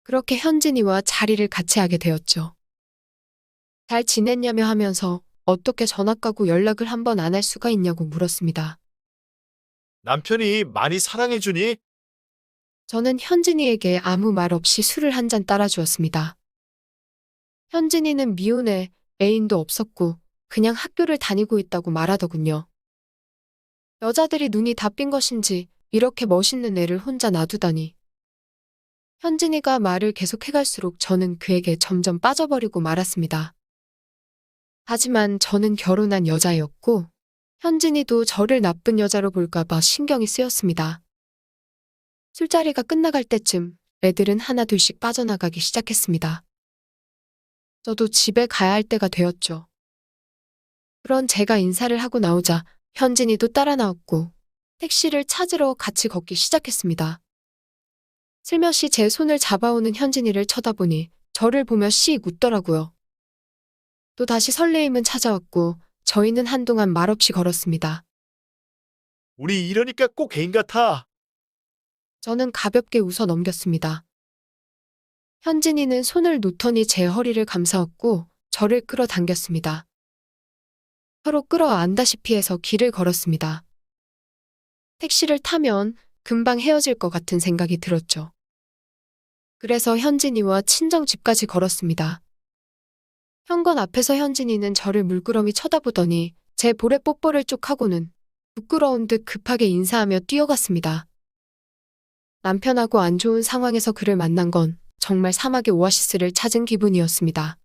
그렇게 현진이와 자리를 같이 하게 되었죠. 잘 지냈냐며 하면서 어떻게 전학 가고 연락을 한 번 안 할 수가 있냐고 물었습니다. 남편이 많이 사랑해주니? 저는 현진이에게 아무 말 없이 술을 한 잔 따라주었습니다. 현진이는 미혼에 애인도 없었고 그냥 학교를 다니고 있다고 말하더군요. 여자들이 눈이 다 삔 것인지 이렇게 멋있는 애를 혼자 놔두다니. 현진이가 말을 계속해갈수록 저는 그에게 점점 빠져버리고 말았습니다. 하지만 저는 결혼한 여자였고 현진이도 저를 나쁜 여자로 볼까봐 신경이 쓰였습니다. 술자리가 끝나갈 때쯤 애들은 하나둘씩 빠져나가기 시작했습니다. 저도 집에 가야 할 때가 되었죠. 그런 제가 인사를 하고 나오자 현진이도 따라 나왔고 택시를 찾으러 같이 걷기 시작했습니다. 슬며시 제 손을 잡아오는 현진이를 쳐다보니 저를 보며 씩 웃더라고요. 또 다시 설레임은 찾아왔고 저희는 한동안 말없이 걸었습니다. 우리 이러니까 꼭 애인 같아. 저는 가볍게 웃어 넘겼습니다. 현진이는 손을 놓더니 제 허리를 감싸었고 저를 끌어당겼습니다. 서로 끌어안다시피 해서 길을 걸었습니다. 택시를 타면 금방 헤어질 것 같은 생각이 들었죠. 그래서 현진이와 친정집까지 걸었습니다. 현관 앞에서 현진이는 저를 물끄러미 쳐다보더니 제 볼에 뽀뽀를 쪽 하고는 부끄러운 듯 급하게 인사하며 뛰어갔습니다. 남편하고 안 좋은 상황에서 그를 만난 건 정말 사막의 오아시스를 찾은 기분이었습니다.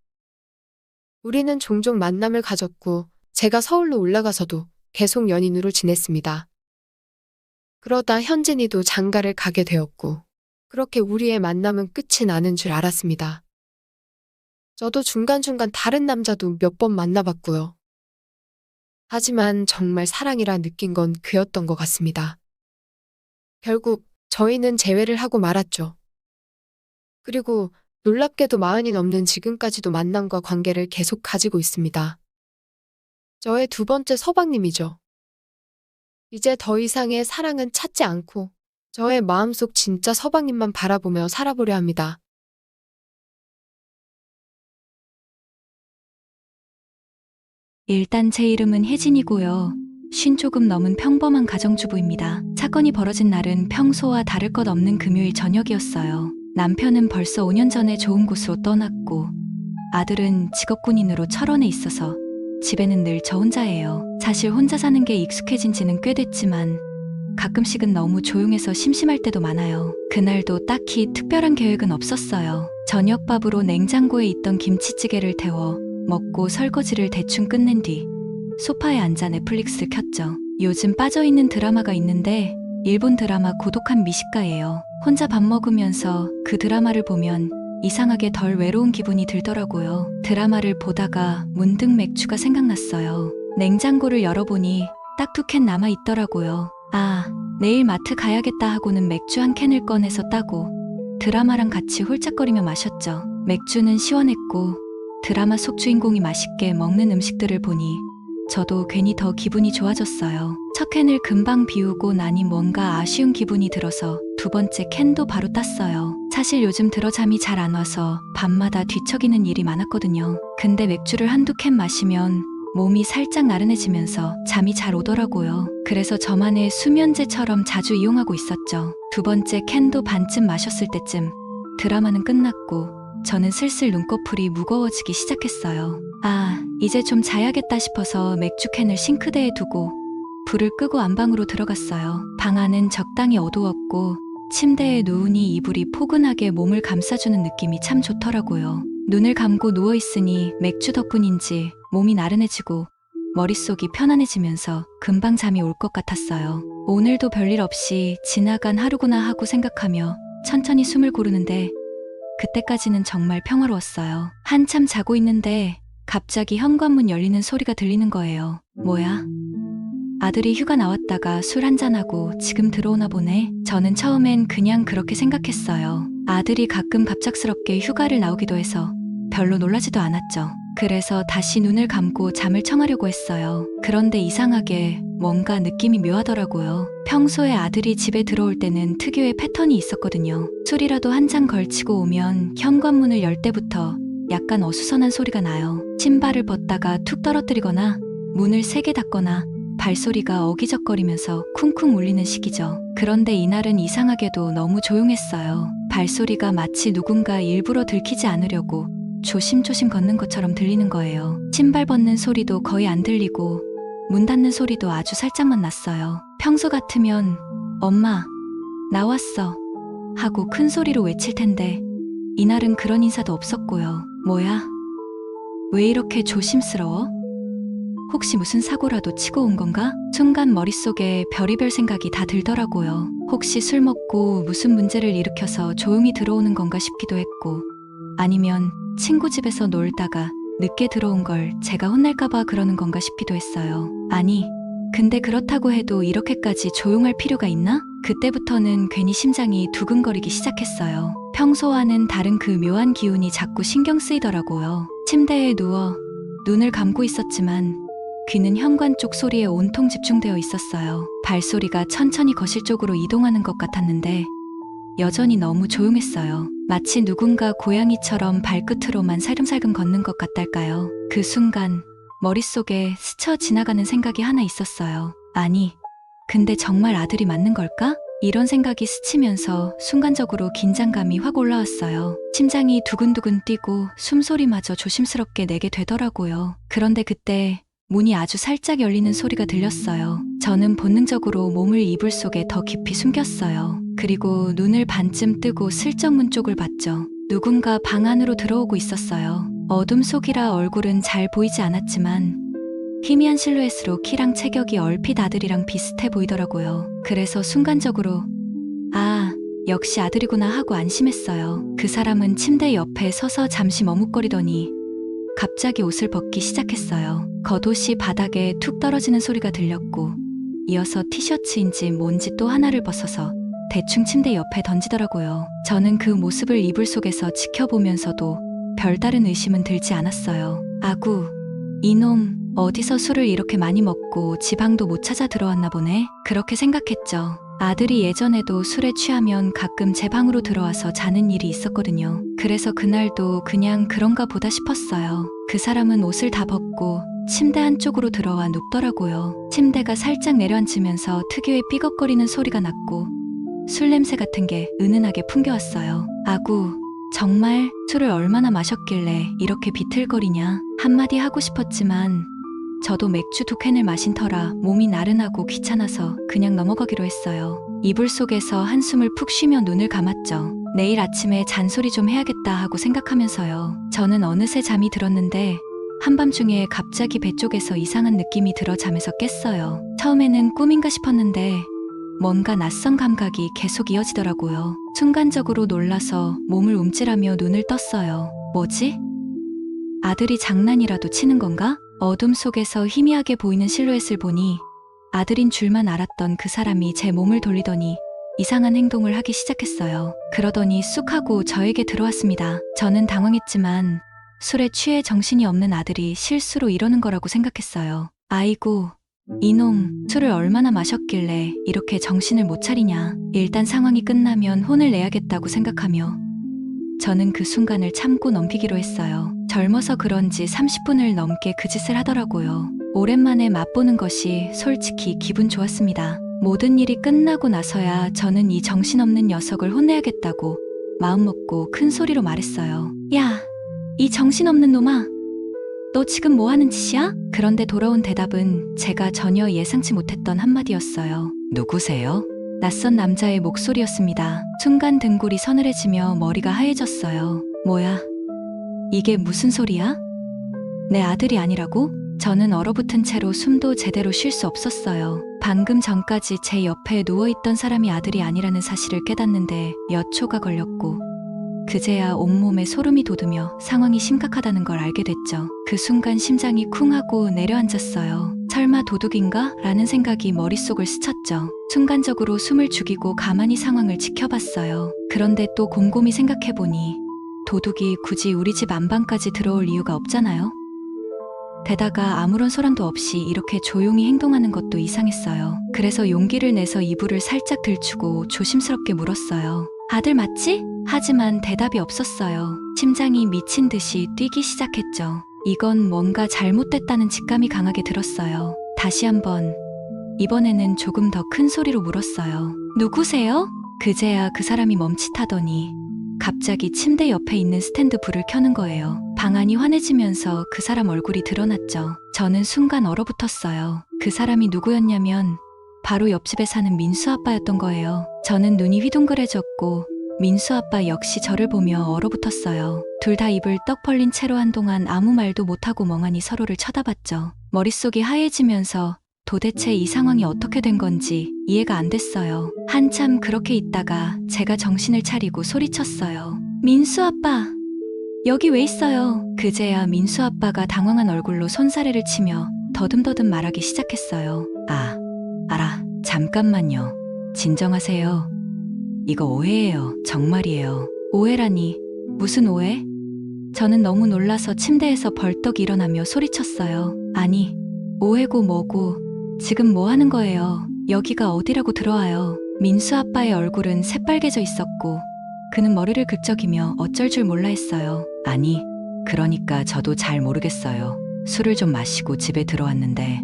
우리는 종종 만남을 가졌고 제가 서울로 올라가서도 계속 연인으로 지냈습니다. 그러다 현진이도 장가를 가게 되었고 그렇게 우리의 만남은 끝이 나는 줄 알았습니다. 저도 중간중간 다른 남자도 몇 번 만나봤고요. 하지만 정말 사랑이라 느낀 건 그였던 것 같습니다. 결국 저희는 재회를 하고 말았죠. 그리고 놀랍게도 40이 넘는 지금까지도 만남과 관계를 계속 가지고 있습니다. 저의 두 번째 서방님이죠. 이제 더 이상의 사랑은 찾지 않고 저의 마음속 진짜 서방님만 바라보며 살아보려 합니다. 일단 제 이름은 혜진이고요. 조금 넘은 평범한 가정주부입니다. 사건이 벌어진 날은 평소와 다를 것 없는 금요일 저녁이었어요. 남편은 벌써 5년 전에 좋은 곳으로 떠났고 아들은 직업군인으로 철원에 있어서 집에는 늘 저 혼자예요. 사실 혼자 사는 게 익숙해진 지는 꽤 됐지만 가끔씩은 너무 조용해서 심심할 때도 많아요. 그날도 딱히 특별한 계획은 없었어요. 저녁밥으로 냉장고에 있던 김치찌개를 데워 먹고 설거지를 대충 끝낸 뒤 소파에 앉아 넷플릭스를 켰죠. 요즘 빠져있는 드라마가 있는데 일본 드라마 고독한 미식가예요. 혼자 밥 먹으면서 그 드라마를 보면 이상하게 덜 외로운 기분이 들더라고요. 드라마를 보다가 문득 맥주가 생각났어요. 냉장고를 열어보니 딱 2캔 남아있더라고요. 아, 내일 마트 가야겠다 하고는 맥주 한 캔을 꺼내서 따고 드라마랑 같이 홀짝거리며 마셨죠. 맥주는 시원했고 드라마 속 주인공이 맛있게 먹는 음식들을 보니 저도 괜히 더 기분이 좋아졌어요. 첫 캔을 금방 비우고 나니 뭔가 아쉬운 기분이 들어서 2번째 캔도 바로 땄어요. 사실 요즘 들어 잠이 잘 안 와서 밤마다 뒤척이는 일이 많았거든요. 근데 맥주를 한두 캔 마시면 몸이 살짝 나른해지면서 잠이 잘 오더라고요. 그래서 저만의 수면제처럼 자주 이용하고 있었죠. 2번째 캔도 반쯤 마셨을 때쯤 드라마는 끝났고 저는 슬슬 눈꺼풀이 무거워지기 시작했어요. 아, 이제 좀 자야겠다 싶어서 맥주 캔을 싱크대에 두고 불을 끄고 안방으로 들어갔어요. 방 안은 적당히 어두웠고 침대에 누우니 이불이 포근하게 몸을 감싸주는 느낌이 참 좋더라고요. 눈을 감고 누워있으니 맥주 덕분인지 몸이 나른해지고 머릿속이 편안해지면서 금방 잠이 올 것 같았어요. 오늘도 별일 없이 지나간 하루구나 하고 생각하며 천천히 숨을 고르는데 그때까지는 정말 평화로웠어요. 한참 자고 있는데 갑자기 현관문 열리는 소리가 들리는 거예요. 뭐야? 아들이 휴가 나왔다가 술 한잔하고 지금 들어오나 보네. 저는 처음엔 그냥 그렇게 생각했어요. 아들이 가끔 갑작스럽게 휴가를 나오기도 해서 별로 놀라지도 않았죠. 그래서 다시 눈을 감고 잠을 청하려고 했어요. 그런데 이상하게 뭔가 느낌이 묘하더라고요. 평소에 아들이 집에 들어올 때는 특유의 패턴이 있었거든요. 술이라도 한 잔 걸치고 오면 현관문을 열 때부터 약간 어수선한 소리가 나요. 신발을 벗다가 툭 떨어뜨리거나 문을 세게 닫거나 발소리가 어기적거리면서 쿵쿵 울리는 시기죠. 그런데 이날은 이상하게도 너무 조용했어요. 발소리가 마치 누군가 일부러 들키지 않으려고 조심조심 걷는 것처럼 들리는 거예요. 신발 벗는 소리도 거의 안 들리고 문 닫는 소리도 아주 살짝만 났어요. 평소 같으면 엄마, 나왔어 하고 큰 소리로 외칠 텐데 이날은 그런 인사도 없었고요. 뭐야? 왜 이렇게 조심스러워? 혹시 무슨 사고라도 치고 온 건가? 순간 머릿속에 별의별 생각이 다 들더라고요. 혹시 술 먹고 무슨 문제를 일으켜서 조용히 들어오는 건가 싶기도 했고 아니면 친구 집에서 놀다가 늦게 들어온 걸 제가 혼날까봐 그러는 건가 싶기도 했어요. 아니, 근데 그렇다고 해도 이렇게까지 조용할 필요가 있나? 그때부터는 괜히 심장이 두근거리기 시작했어요. 평소와는 다른 그 묘한 기운이 자꾸 신경 쓰이더라고요. 침대에 누워 눈을 감고 있었지만 귀는 현관 쪽 소리에 온통 집중되어 있었어요. 발소리가 천천히 거실 쪽으로 이동하는 것 같았는데 여전히 너무 조용했어요. 마치 누군가 고양이처럼 발끝으로만 살금살금 걷는 것 같달까요? 그 순간 머릿속에 스쳐 지나가는 생각이 하나 있었어요. 아니, 근데 정말 아들이 맞는 걸까? 이런 생각이 스치면서 순간적으로 긴장감이 확 올라왔어요. 심장이 두근두근 뛰고 숨소리마저 조심스럽게 내게 되더라고요. 그런데 그때 문이 아주 살짝 열리는 소리가 들렸어요. 저는 본능적으로 몸을 이불 속에 더 깊이 숨겼어요. 그리고 눈을 반쯤 뜨고 슬쩍 문 쪽을 봤죠. 누군가 방 안으로 들어오고 있었어요. 어둠 속이라 얼굴은 잘 보이지 않았지만 희미한 실루엣으로 키랑 체격이 얼핏 아들이랑 비슷해 보이더라고요. 그래서 순간적으로 아, 역시 아들이구나 하고 안심했어요. 그 사람은 침대 옆에 서서 잠시 머뭇거리더니 갑자기 옷을 벗기 시작했어요. 겉옷이 바닥에 툭 떨어지는 소리가 들렸고 이어서 티셔츠인지 뭔지 또 하나를 벗어서 대충 침대 옆에 던지더라고요. 저는 그 모습을 이불 속에서 지켜보면서도 별다른 의심은 들지 않았어요. 아구, 이놈 어디서 술을 이렇게 많이 먹고 지방도 못 찾아 들어왔나 보네. 그렇게 생각했죠. 아들이 예전에도 술에 취하면 가끔 제 방으로 들어와서 자는 일이 있었거든요. 그래서 그날도 그냥 그런가 보다 싶었어요. 그 사람은 옷을 다 벗고 침대 한쪽으로 들어와 눕더라고요. 침대가 살짝 내려앉으면서 특유의 삐걱거리는 소리가 났고 술 냄새 같은 게 은은하게 풍겨왔어요. 아구, 정말 술을 얼마나 마셨길래 이렇게 비틀거리냐. 한마디 하고 싶었지만 저도 맥주 2캔을 마신 터라 몸이 나른하고 귀찮아서 그냥 넘어가기로 했어요. 이불 속에서 한숨을 푹 쉬며 눈을 감았죠. 내일 아침에 잔소리 좀 해야겠다 하고 생각하면서요. 저는 어느새 잠이 들었는데 한밤중에 갑자기 배 쪽에서 이상한 느낌이 들어 잠에서 깼어요. 처음에는 꿈인가 싶었는데 뭔가 낯선 감각이 계속 이어지더라고요. 순간적으로 놀라서 몸을 움찔하며 눈을 떴어요. 뭐지? 아들이 장난이라도 치는 건가? 어둠 속에서 희미하게 보이는 실루엣을 보니 아들인 줄만 알았던 그 사람이 제 몸을 돌리더니 이상한 행동을 하기 시작했어요. 그러더니 쑥 하고 저에게 들어왔습니다. 저는 당황했지만 술에 취해 정신이 없는 아들이 실수로 이러는 거라고 생각했어요. 아이고, 이놈, 술을 얼마나 마셨길래 이렇게 정신을 못 차리냐. 일단 상황이 끝나면 혼을 내야겠다고 생각하며 저는 그 순간을 참고 넘기기로 했어요. 젊어서 그런지 30분을 넘게 그 짓을 하더라고요. 오랜만에 맛보는 것이 솔직히 기분 좋았습니다. 모든 일이 끝나고 나서야 저는 이 정신없는 녀석을 혼내야겠다고 마음먹고 큰 소리로 말했어요. 야, 이 정신없는 놈아, 너 지금 뭐 하는 짓이야? 그런데 돌아온 대답은 제가 전혀 예상치 못했던 한마디였어요. 누구세요? 낯선 남자의 목소리였습니다. 순간 등골이 서늘해지며 머리가 하얘졌어요. 뭐야? 이게 무슨 소리야? 내 아들이 아니라고? 저는 얼어붙은 채로 숨도 제대로 쉴 수 없었어요. 방금 전까지 제 옆에 누워있던 사람이 아들이 아니라는 사실을 깨닫는데 몇 초가 걸렸고 그제야 온몸에 소름이 돋으며 상황이 심각하다는 걸 알게 됐죠. 그 순간 심장이 쿵 하고 내려앉았어요. 설마 도둑인가? 라는 생각이 머릿속을 스쳤죠. 순간적으로 숨을 죽이고 가만히 상황을 지켜봤어요. 그런데 또 곰곰이 생각해보니 도둑이 굳이 우리 집 안방까지 들어올 이유가 없잖아요. 게다가 아무런 소란도 없이 이렇게 조용히 행동하는 것도 이상했어요. 그래서 용기를 내서 이불을 살짝 들추고 조심스럽게 물었어요. 아들 맞지? 하지만 대답이 없었어요. 심장이 미친 듯이 뛰기 시작했죠. 이건 뭔가 잘못됐다는 직감이 강하게 들었어요. 다시 한번, 이번에는 조금 더 큰 소리로 물었어요. 누구세요? 그제야 그 사람이 멈칫하더니 갑자기 침대 옆에 있는 스탠드 불을 켜는 거예요. 방안이 환해지면서 그 사람 얼굴이 드러났죠. 저는 순간 얼어붙었어요. 그 사람이 누구였냐면 바로 옆집에 사는 민수 아빠였던 거예요. 저는 눈이 휘둥그레졌고 민수 아빠 역시 저를 보며 얼어붙었어요. 둘 다 입을 떡 벌린 채로 한동안 아무 말도 못하고 멍하니 서로를 쳐다봤죠. 머릿속이 하얘지면서 도대체 이 상황이 어떻게 된 건지 이해가 안 됐어요. 한참 그렇게 있다가 제가 정신을 차리고 소리쳤어요. 민수 아빠, 여기 왜 있어요? 그제야 민수 아빠가 당황한 얼굴로 손사래를 치며 더듬더듬 말하기 시작했어요. 아, 알아. 잠깐만요. 진정하세요. 이거 오해예요. 정말이에요. 오해라니. 무슨 오해? 저는 너무 놀라서 침대에서 벌떡 일어나며 소리쳤어요. 아니, 오해고 뭐고 지금 뭐 하는 거예요? 여기가 어디라고 들어와요? 민수 아빠의 얼굴은 새빨개져 있었고 그는 머리를 긁적이며 어쩔 줄 몰라 했어요. 아니, 그러니까 저도 잘 모르겠어요. 술을 좀 마시고 집에 들어왔는데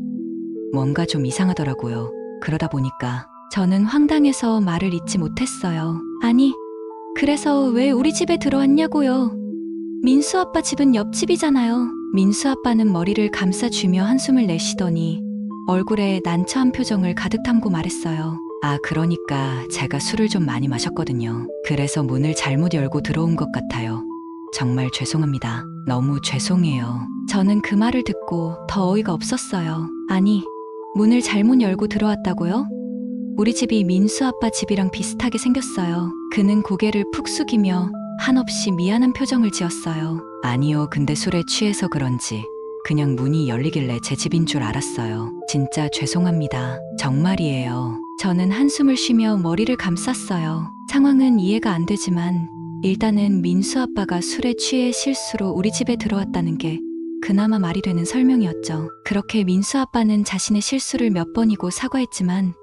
뭔가 좀 이상하더라고요. 그러다 보니까 저는 황당해서 말을 잇지 못했어요. 아니, 그래서 왜 우리 집에 들어왔냐고요? 민수 아빠 집은 옆집이잖아요. 민수 아빠는 머리를 감싸주며 한숨을 내쉬더니 얼굴에 난처한 표정을 가득 담고 말했어요. 아, 그러니까 제가 술을 좀 많이 마셨거든요. 그래서 문을 잘못 열고 들어온 것 같아요. 정말 죄송합니다. 너무 죄송해요. 저는 그 말을 듣고 더 어이가 없었어요. 아니, 문을 잘못 열고 들어왔다고요? 우리 집이 민수 아빠 집이랑 비슷하게 생겼어요. 그는 고개를 푹 숙이며 한없이 미안한 표정을 지었어요. 아니요, 근데 술에 취해서 그런지 그냥 문이 열리길래 제 집인 줄 알았어요. 진짜 죄송합니다. 정말이에요. 저는 한숨을 쉬며 머리를 감쌌어요. 상황은 이해가 안 되지만 일단은 민수 아빠가 술에 취해 실수로 우리 집에 들어왔다는 게 그나마 말이 되는 설명이었죠. 그렇게 민수 아빠는 자신의 실수를 몇 번이고 사과했지만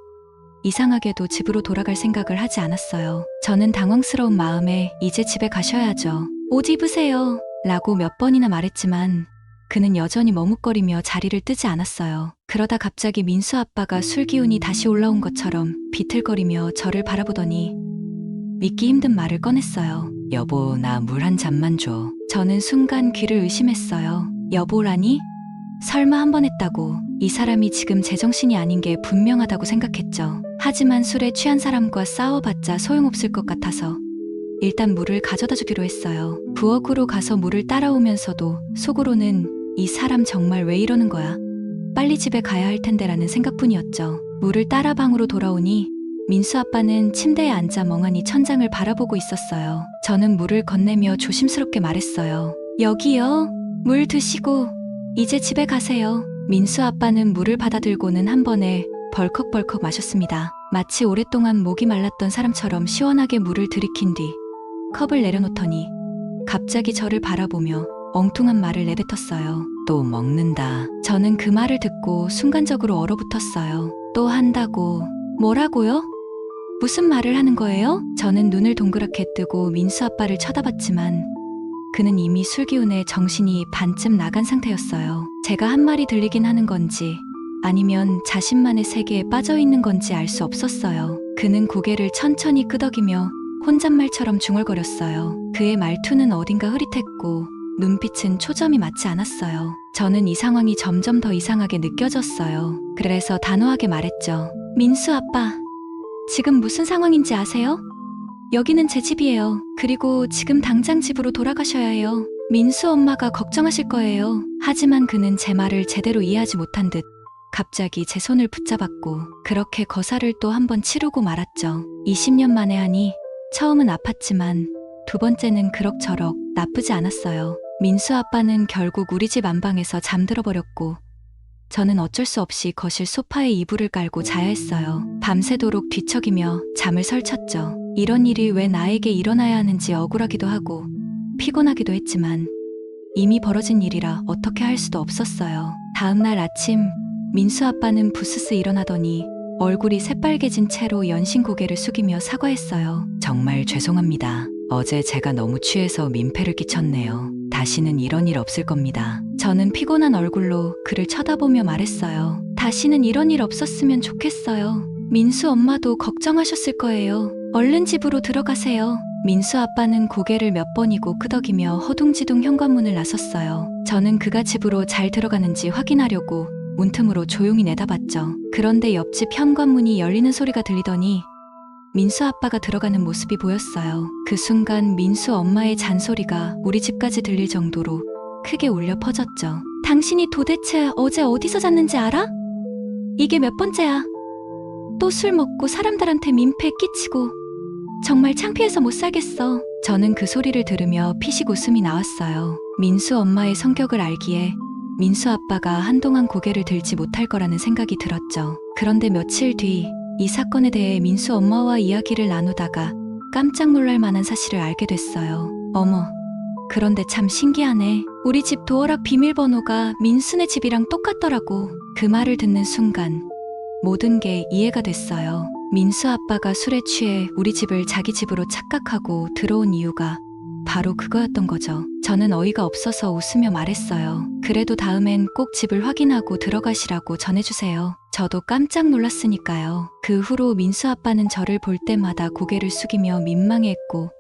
이상하게도 집으로 돌아갈 생각을 하지 않았어요. 저는 당황스러운 마음에 이제 집에 가셔야죠. 옷 입으세요. 라고 몇 번이나 말했지만 그는 여전히 머뭇거리며 자리를 뜨지 않았어요. 그러다 갑자기 민수 아빠가 술 기운이 다시 올라온 것처럼 비틀거리며 저를 바라보더니 믿기 힘든 말을 꺼냈어요. 여보, 나 물 한 잔만 줘. 저는 순간 귀를 의심했어요. 여보라니? 설마 한 번 했다고 이 사람이 지금 제정신이 아닌 게 분명하다고 생각했죠. 하지만 술에 취한 사람과 싸워봤자 소용없을 것 같아서 일단 물을 가져다 주기로 했어요. 부엌으로 가서 물을 따라오면서도 속으로는 이 사람 정말 왜 이러는 거야? 빨리 집에 가야 할 텐데라는 생각뿐이었죠. 물을 따라 방으로 돌아오니 민수 아빠는 침대에 앉아 멍하니 천장을 바라보고 있었어요. 저는 물을 건네며 조심스럽게 말했어요. 여기요. 물 드시고 이제 집에 가세요. 민수 아빠는 물을 받아들고는 한 번에 벌컥벌컥 마셨습니다. 마치 오랫동안 목이 말랐던 사람처럼 시원하게 물을 들이킨 뒤 컵을 내려놓더니 갑자기 저를 바라보며 엉뚱한 말을 내뱉었어요. 또 먹는다. 저는 그 말을 듣고 순간적으로 얼어붙었어요. 또 한다고. 뭐라고요? 무슨 말을 하는 거예요? 저는 눈을 동그랗게 뜨고 민수 아빠를 쳐다봤지만 그는 이미 술기운에 정신이 반쯤 나간 상태였어요. 제가 한 말이 들리긴 하는 건지 아니면 자신만의 세계에 빠져 있는 건지 알 수 없었어요. 그는 고개를 천천히 끄덕이며 혼잣말처럼 중얼거렸어요. 그의 말투는 어딘가 흐릿했고 눈빛은 초점이 맞지 않았어요. 저는 이 상황이 점점 더 이상하게 느껴졌어요. 그래서 단호하게 말했죠. 민수 아빠, 지금 무슨 상황인지 아세요? 여기는 제 집이에요. 그리고 지금 당장 집으로 돌아가셔야 해요. 민수 엄마가 걱정하실 거예요. 하지만 그는 제 말을 제대로 이해하지 못한 듯 갑자기 제 손을 붙잡았고 그렇게 거사를 또 한 번 치르고 말았죠. 20년 만에 하니 처음은 아팠지만 두 번째는 그럭저럭 나쁘지 않았어요. 민수 아빠는 결국 우리 집 안방에서 잠들어 버렸고 저는 어쩔 수 없이 거실 소파에 이불을 깔고 자야 했어요. 밤새도록 뒤척이며 잠을 설쳤죠. 이런 일이 왜 나에게 일어나야 하는지 억울하기도 하고 피곤하기도 했지만 이미 벌어진 일이라 어떻게 할 수도 없었어요. 다음날 아침 민수 아빠는 부스스 일어나더니 얼굴이 새빨개진 채로 연신 고개를 숙이며 사과했어요. 정말 죄송합니다. 어제 제가 너무 취해서 민폐를 끼쳤네요. 다시는 이런 일 없을 겁니다. 저는 피곤한 얼굴로 그를 쳐다보며 말했어요. 다시는 이런 일 없었으면 좋겠어요. 민수 엄마도 걱정하셨을 거예요. 얼른 집으로 들어가세요. 민수 아빠는 고개를 몇 번이고 끄덕이며 허둥지둥 현관문을 나섰어요. 저는 그가 집으로 잘 들어가는지 확인하려고 문틈으로 조용히 내다봤죠. 그런데 옆집 현관문이 열리는 소리가 들리더니 민수 아빠가 들어가는 모습이 보였어요. 그 순간 민수 엄마의 잔소리가 우리 집까지 들릴 정도로 크게 울려 퍼졌죠. 당신이 도대체 어제 어디서 잤는지 알아? 이게 몇 번째야? 또 술 먹고 사람들한테 민폐 끼치고 정말 창피해서 못 살겠어. 저는 그 소리를 들으며 피식 웃음이 나왔어요. 민수 엄마의 성격을 알기에 민수 아빠가 한동안 고개를 들지 못할 거라는 생각이 들었죠. 그런데 며칠 뒤 이 사건에 대해 민수 엄마와 이야기를 나누다가 깜짝 놀랄 만한 사실을 알게 됐어요. 어머, 그런데 참 신기하네. 우리 집 도어락 비밀번호가 민수네 집이랑 똑같더라고. 그 말을 듣는 순간 모든 게 이해가 됐어요. 민수 아빠가 술에 취해 우리 집을 자기 집으로 착각하고 들어온 이유가 바로 그거였던 거죠. 저는 어이가 없어서 웃으며 말했어요. 그래도 다음엔 꼭 집을 확인하고 들어가시라고 전해주세요. 저도 깜짝 놀랐으니까요. 그 후로 민수 아빠는 저를 볼 때마다 고개를 숙이며 민망해했고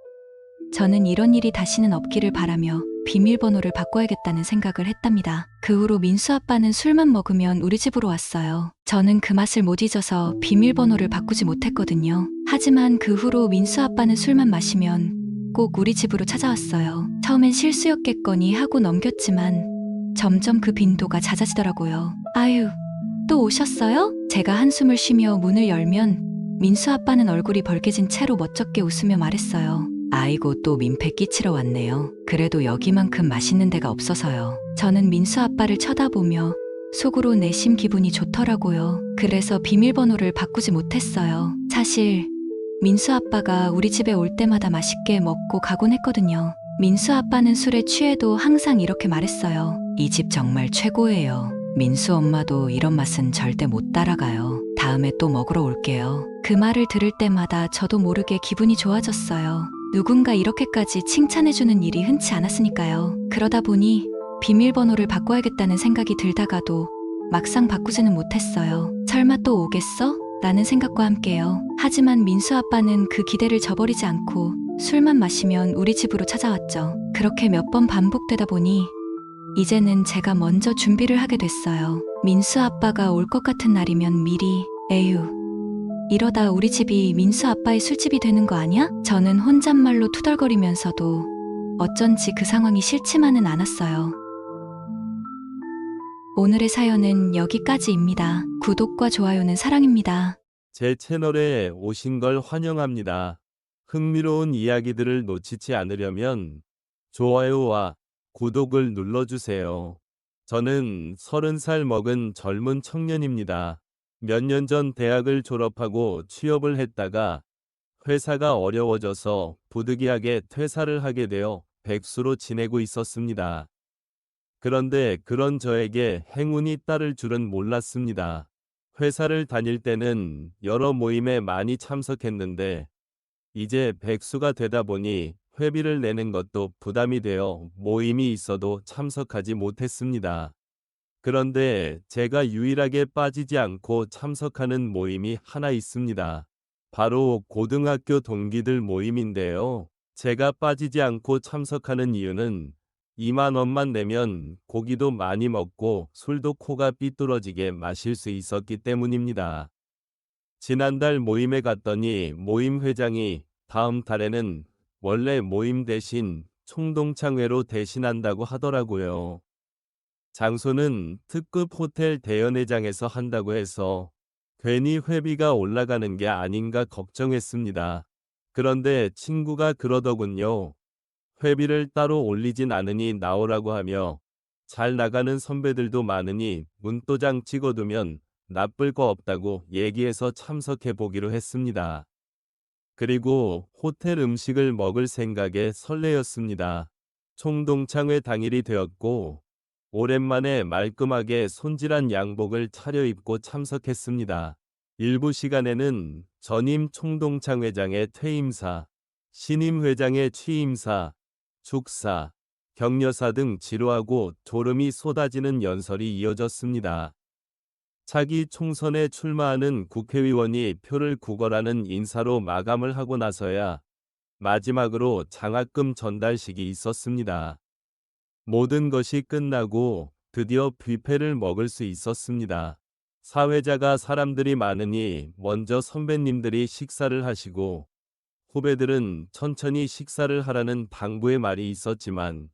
저는 이런 일이 다시는 없기를 바라며 비밀번호를 바꿔야겠다는 생각을 했답니다. 그 후로 민수 아빠는 술만 먹으면 우리 집으로 왔어요. 저는 그 맛을 못 잊어서 비밀번호를 바꾸지 못했거든요. 하지만 그 후로 민수 아빠는 술만 마시면 꼭 우리 집으로 찾아왔어요. 처음엔 실수였겠거니 하고 넘겼지만 점점 그 빈도가 잦아지더라고요. 아유, 또 오셨어요? 제가 한숨을 쉬며 문을 열면 민수 아빠는 얼굴이 벌개진 채로 멋쩍게 웃으며 말했어요. 아이고, 또 민폐 끼치러 왔네요. 그래도 여기만큼 맛있는 데가 없어서요. 저는 민수 아빠를 쳐다보며 속으로 내심 기분이 좋더라고요. 그래서 비밀번호를 바꾸지 못했어요. 사실 민수 아빠가 우리 집에 올 때마다 맛있게 먹고 가곤 했거든요. 민수 아빠는 술에 취해도 항상 이렇게 말했어요. 이 집 정말 최고예요. 민수 엄마도 이런 맛은 절대 못 따라가요. 다음에 또 먹으러 올게요. 그 말을 들을 때마다 저도 모르게 기분이 좋아졌어요. 누군가 이렇게까지 칭찬해주는 일이 흔치 않았으니까요. 그러다 보니 비밀번호를 바꿔야겠다는 생각이 들다가도 막상 바꾸지는 못했어요. 설마 또 오겠어? 라는 생각과 함께요. 하지만 민수 아빠는 그 기대를 저버리지 않고 술만 마시면 우리 집으로 찾아왔죠. 그렇게 몇 번 반복되다 보니 이제는 제가 먼저 준비를 하게 됐어요. 민수 아빠가 올 것 같은 날이면 미리, 에휴. 이러다 우리 집이 민수 아빠의 술집이 되는 거 아니야? 저는 혼잣말로 투덜거리면서도 어쩐지 그 상황이 싫지만은 않았어요. 오늘의 사연은 여기까지입니다. 구독과 좋아요는 사랑입니다. 제 채널에 오신 걸 환영합니다. 흥미로운 이야기들을 놓치지 않으려면 좋아요와 구독을 눌러주세요. 저는 30살 먹은 젊은 청년입니다. 몇 년 전 대학을 졸업하고 취업을 했다가 회사가 어려워져서 부득이하게 퇴사를 하게 되어 백수로 지내고 있었습니다. 그런데 그런 저에게 행운이 따를 줄은 몰랐습니다. 회사를 다닐 때는 여러 모임에 많이 참석했는데 이제 백수가 되다 보니 회비를 내는 것도 부담이 되어 모임이 있어도 참석하지 못했습니다. 그런데 제가 유일하게 빠지지 않고 참석하는 모임이 하나 있습니다. 바로 고등학교 동기들 모임인데요. 제가 빠지지 않고 참석하는 이유는 2만 원만 내면 고기도 많이 먹고 술도 코가 삐뚤어지게 마실 수 있었기 때문입니다. 지난달 모임에 갔더니 모임 회장이 다음 달에는 원래 모임 대신 총동창회로 대신한다고 하더라고요. 장소는 특급 호텔 대연회장에서 한다고 해서 괜히 회비가 올라가는 게 아닌가 걱정했습니다. 그런데 친구가 그러더군요. 회비를 따로 올리진 않으니 나오라고 하며 잘 나가는 선배들도 많으니 문도장 찍어두면 나쁠 거 없다고 얘기해서 참석해 보기로 했습니다. 그리고 호텔 음식을 먹을 생각에 설레었습니다. 총동창회 당일이 되었고 오랜만에 말끔하게 손질한 양복을 차려입고 참석했습니다. 일부 시간에는 전임 총동창회장의 퇴임사, 신임 회장의 취임사, 축사, 격려사 등 지루하고 졸음이 쏟아지는 연설이 이어졌습니다. 차기 총선에 출마하는 국회의원이 표를 구걸하는 인사로 마감을 하고 나서야 마지막으로 장학금 전달식이 있었습니다. 모든 것이 끝나고 드디어 뷔페를 먹을 수 있었습니다. 사회자가 사람들이 많으니 먼저 선배님들이 식사를 하시고 후배들은 천천히 식사를 하라는 당부의 말이 있었지만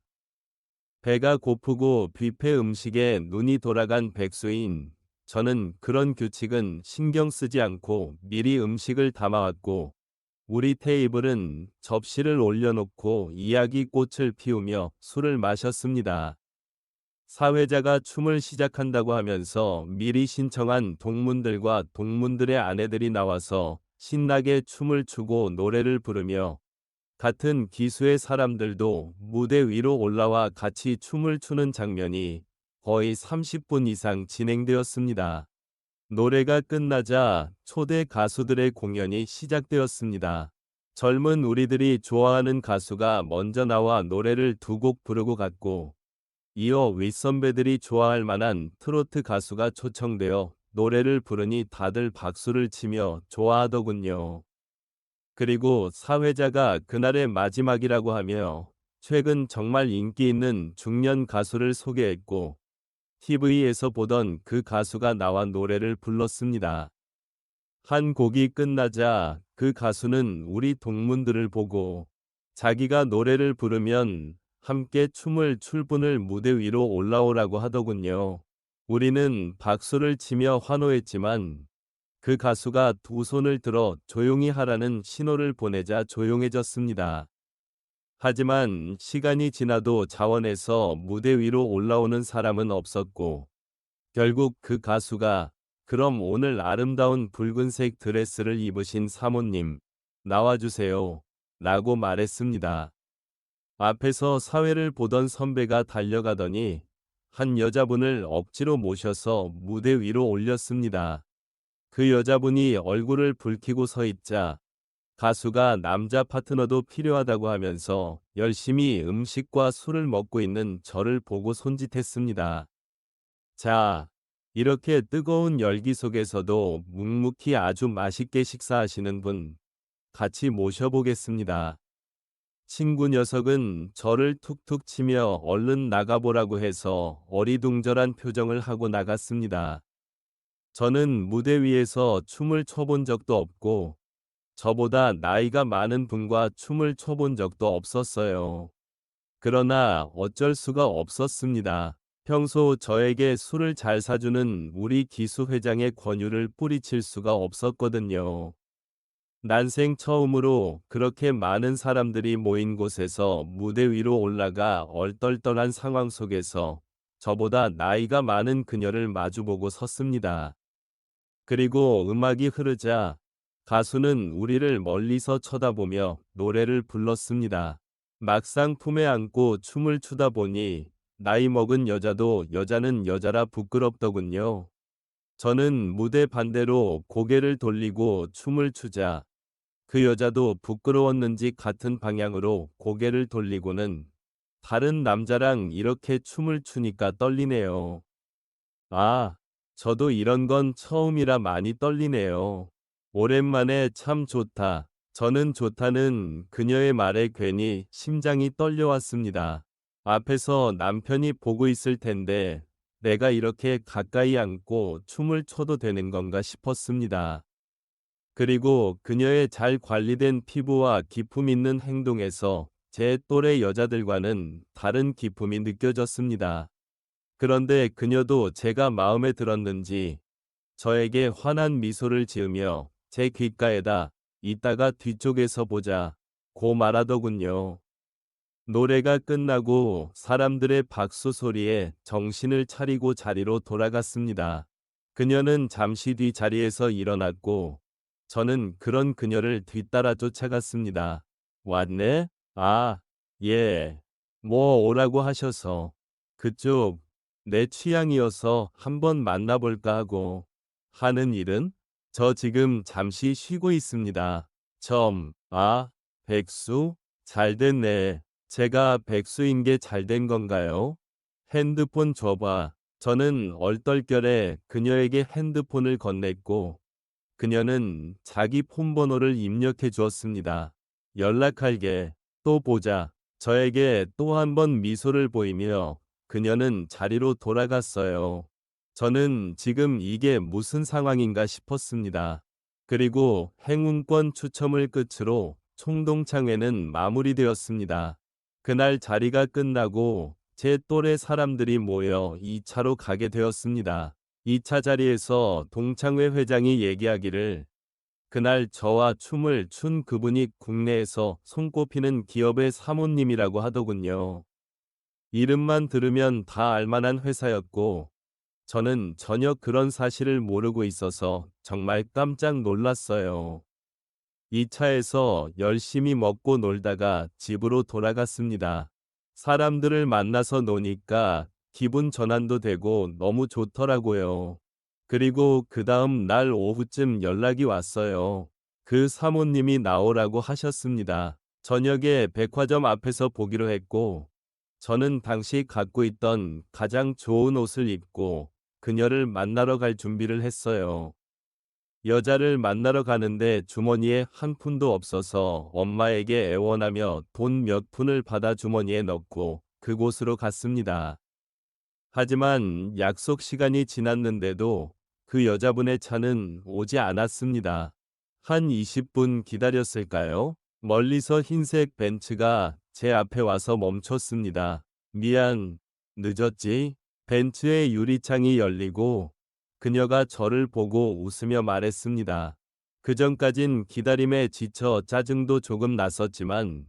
배가 고프고 뷔페 음식에 눈이 돌아간 백수인 저는 그런 규칙은 신경 쓰지 않고 미리 음식을 담아왔고 우리 테이블은 접시를 올려놓고 이야기꽃을 피우며 술을 마셨습니다. 사회자가 춤을 시작한다고 하면서 미리 신청한 동문들과 동문들의 아내들이 나와서 신나게 춤을 추고 노래를 부르며 같은 기수의 사람들도 무대 위로 올라와 같이 춤을 추는 장면이 거의 30분 이상 진행되었습니다. 노래가 끝나자 초대 가수들의 공연이 시작되었습니다. 젊은 우리들이 좋아하는 가수가 먼저 나와 노래를 2곡 부르고 갔고 이어 윗선배들이 좋아할 만한 트로트 가수가 초청되어 노래를 부르니 다들 박수를 치며 좋아하더군요. 그리고 사회자가 그날의 마지막이라고 하며 최근 정말 인기 있는 중년 가수를 소개했고 TV에서 보던 그 가수가 나와 노래를 불렀습니다. 한 곡이 끝나자 그 가수는 우리 동문들을 보고 자기가 노래를 부르면 함께 춤을 출 분을 무대 위로 올라오라고 하더군요. 우리는 박수를 치며 환호했지만 그 가수가 2손을 들어 조용히 하라는 신호를 보내자 조용해졌습니다. 하지만 시간이 지나도 자원에서 무대 위로 올라오는 사람은 없었고 결국 그 가수가 그럼 오늘 아름다운 붉은색 드레스를 입으신 사모님 나와주세요 라고 말했습니다. 앞에서 사회를 보던 선배가 달려가더니 한 여자분을 억지로 모셔서 무대 위로 올렸습니다. 그 여자분이 얼굴을 붉히고 서 있자 가수가 남자 파트너도 필요하다고 하면서 열심히 음식과 술을 먹고 있는 저를 보고 손짓했습니다. 자, 이렇게 뜨거운 열기 속에서도 묵묵히 아주 맛있게 식사하시는 분 같이 모셔보겠습니다. 친구 녀석은 저를 툭툭 치며 얼른 나가보라고 해서 어리둥절한 표정을 하고 나갔습니다. 저는 무대 위에서 춤을 춰본 적도 없고 저보다 나이가 많은 분과 춤을 춰본 적도 없었어요. 그러나 어쩔 수가 없었습니다. 평소 저에게 술을 잘 사주는 우리 기수 회장의 권유를 뿌리칠 수가 없었거든요. 난생 처음으로 그렇게 많은 사람들이 모인 곳에서 무대 위로 올라가 얼떨떨한 상황 속에서 저보다 나이가 많은 그녀를 마주보고 섰습니다. 그리고 음악이 흐르자 가수는 우리를 멀리서 쳐다보며 노래를 불렀습니다. 막상 품에 안고 춤을 추다 보니 나이 먹은 여자도 여자는 여자라 부끄럽더군요. 저는 무대 반대로 고개를 돌리고 춤을 추자 그 여자도 부끄러웠는지 같은 방향으로 고개를 돌리고는 다른 남자랑 이렇게 춤을 추니까 떨리네요. 아, 저도 이런 건 처음이라 많이 떨리네요. 오랜만에 참 좋다. 저는 좋다는 그녀의 말에 괜히 심장이 떨려왔습니다. 앞에서 남편이 보고 있을 텐데 내가 이렇게 가까이 앉고 춤을 춰도 되는 건가 싶었습니다. 그리고 그녀의 잘 관리된 피부와 기품 있는 행동에서 제 또래 여자들과는 다른 기품이 느껴졌습니다. 그런데 그녀도 제가 마음에 들었는지 저에게 환한 미소를 지으며 제 귓가에다 이따가 뒤쪽에서 보자 고 말하더군요. 노래가 끝나고 사람들의 박수 소리에 정신을 차리고 자리로 돌아갔습니다. 그녀는 잠시 뒤 자리에서 일어났고 저는 그런 그녀를 뒤따라 쫓아갔습니다. 왔네? 아, 예. 뭐 오라고 하셔서. 그쪽 내 취향이어서 한번 만나볼까 하고. 하는 일은? 저 지금 잠시 쉬고 있습니다. 백수? 잘 됐네. 제가 백수인 게 잘 된 건가요? 핸드폰 줘봐. 저는 얼떨결에 그녀에게 핸드폰을 건넸고 그녀는 자기 폰번호를 입력해 주었습니다. 연락할게. 또 보자. 저에게 또 한 번 미소를 보이며 그녀는 자리로 돌아갔어요. 저는 지금 이게 무슨 상황인가 싶었습니다. 그리고 행운권 추첨을 끝으로 총동창회는 마무리되었습니다. 그날 자리가 끝나고 제 또래 사람들이 모여 2차로 가게 되었습니다. 2차 자리에서 동창회 회장이 얘기하기를 그날 저와 춤을 춘 그분이 국내에서 손꼽히는 기업의 사모님이라고 하더군요. 이름만 들으면 다 알만한 회사였고 저는 전혀 그런 사실을 모르고 있어서 정말 깜짝 놀랐어요. 2차에서 열심히 먹고 놀다가 집으로 돌아갔습니다. 사람들을 만나서 노니까 기분 전환도 되고 너무 좋더라고요. 그리고 그 다음 날 오후쯤 연락이 왔어요. 그 사모님이 나오라고 하셨습니다. 저녁에 백화점 앞에서 보기로 했고, 저는 당시 갖고 있던 가장 좋은 옷을 입고 그녀를 만나러 갈 준비를 했어요. 여자를 만나러 가는데 주머니에 한 푼도 없어서 엄마에게 애원하며 돈 몇 푼을 받아 주머니에 넣고 그곳으로 갔습니다. 하지만 약속 시간이 지났는데도 그 여자분의 차는 오지 않았습니다. 한 20분 기다렸을까요? 멀리서 흰색 벤츠가 제 앞에 와서 멈췄습니다. 미안, 늦었지? 벤츠의 유리창이 열리고 그녀가 저를 보고 웃으며 말했습니다. 그전까진 기다림에 지쳐 짜증도 조금 났었지만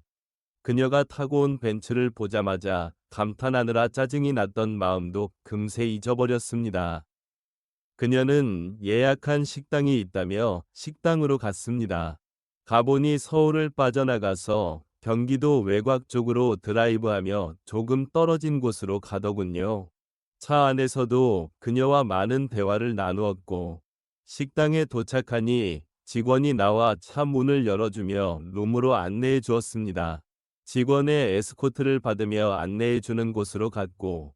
그녀가 타고 온 벤츠를 보자마자 감탄하느라 짜증이 났던 마음도 금세 잊어버렸습니다. 그녀는 예약한 식당이 있다며 식당으로 갔습니다. 가보니 서울을 빠져나가서 경기도 외곽 쪽으로 드라이브하며 조금 떨어진 곳으로 가더군요. 차 안에서도 그녀와 많은 대화를 나누었고 식당에 도착하니 직원이 나와 차 문을 열어주며 룸으로 안내해 주었습니다. 직원의 에스코트를 받으며 안내해 주는 곳으로 갔고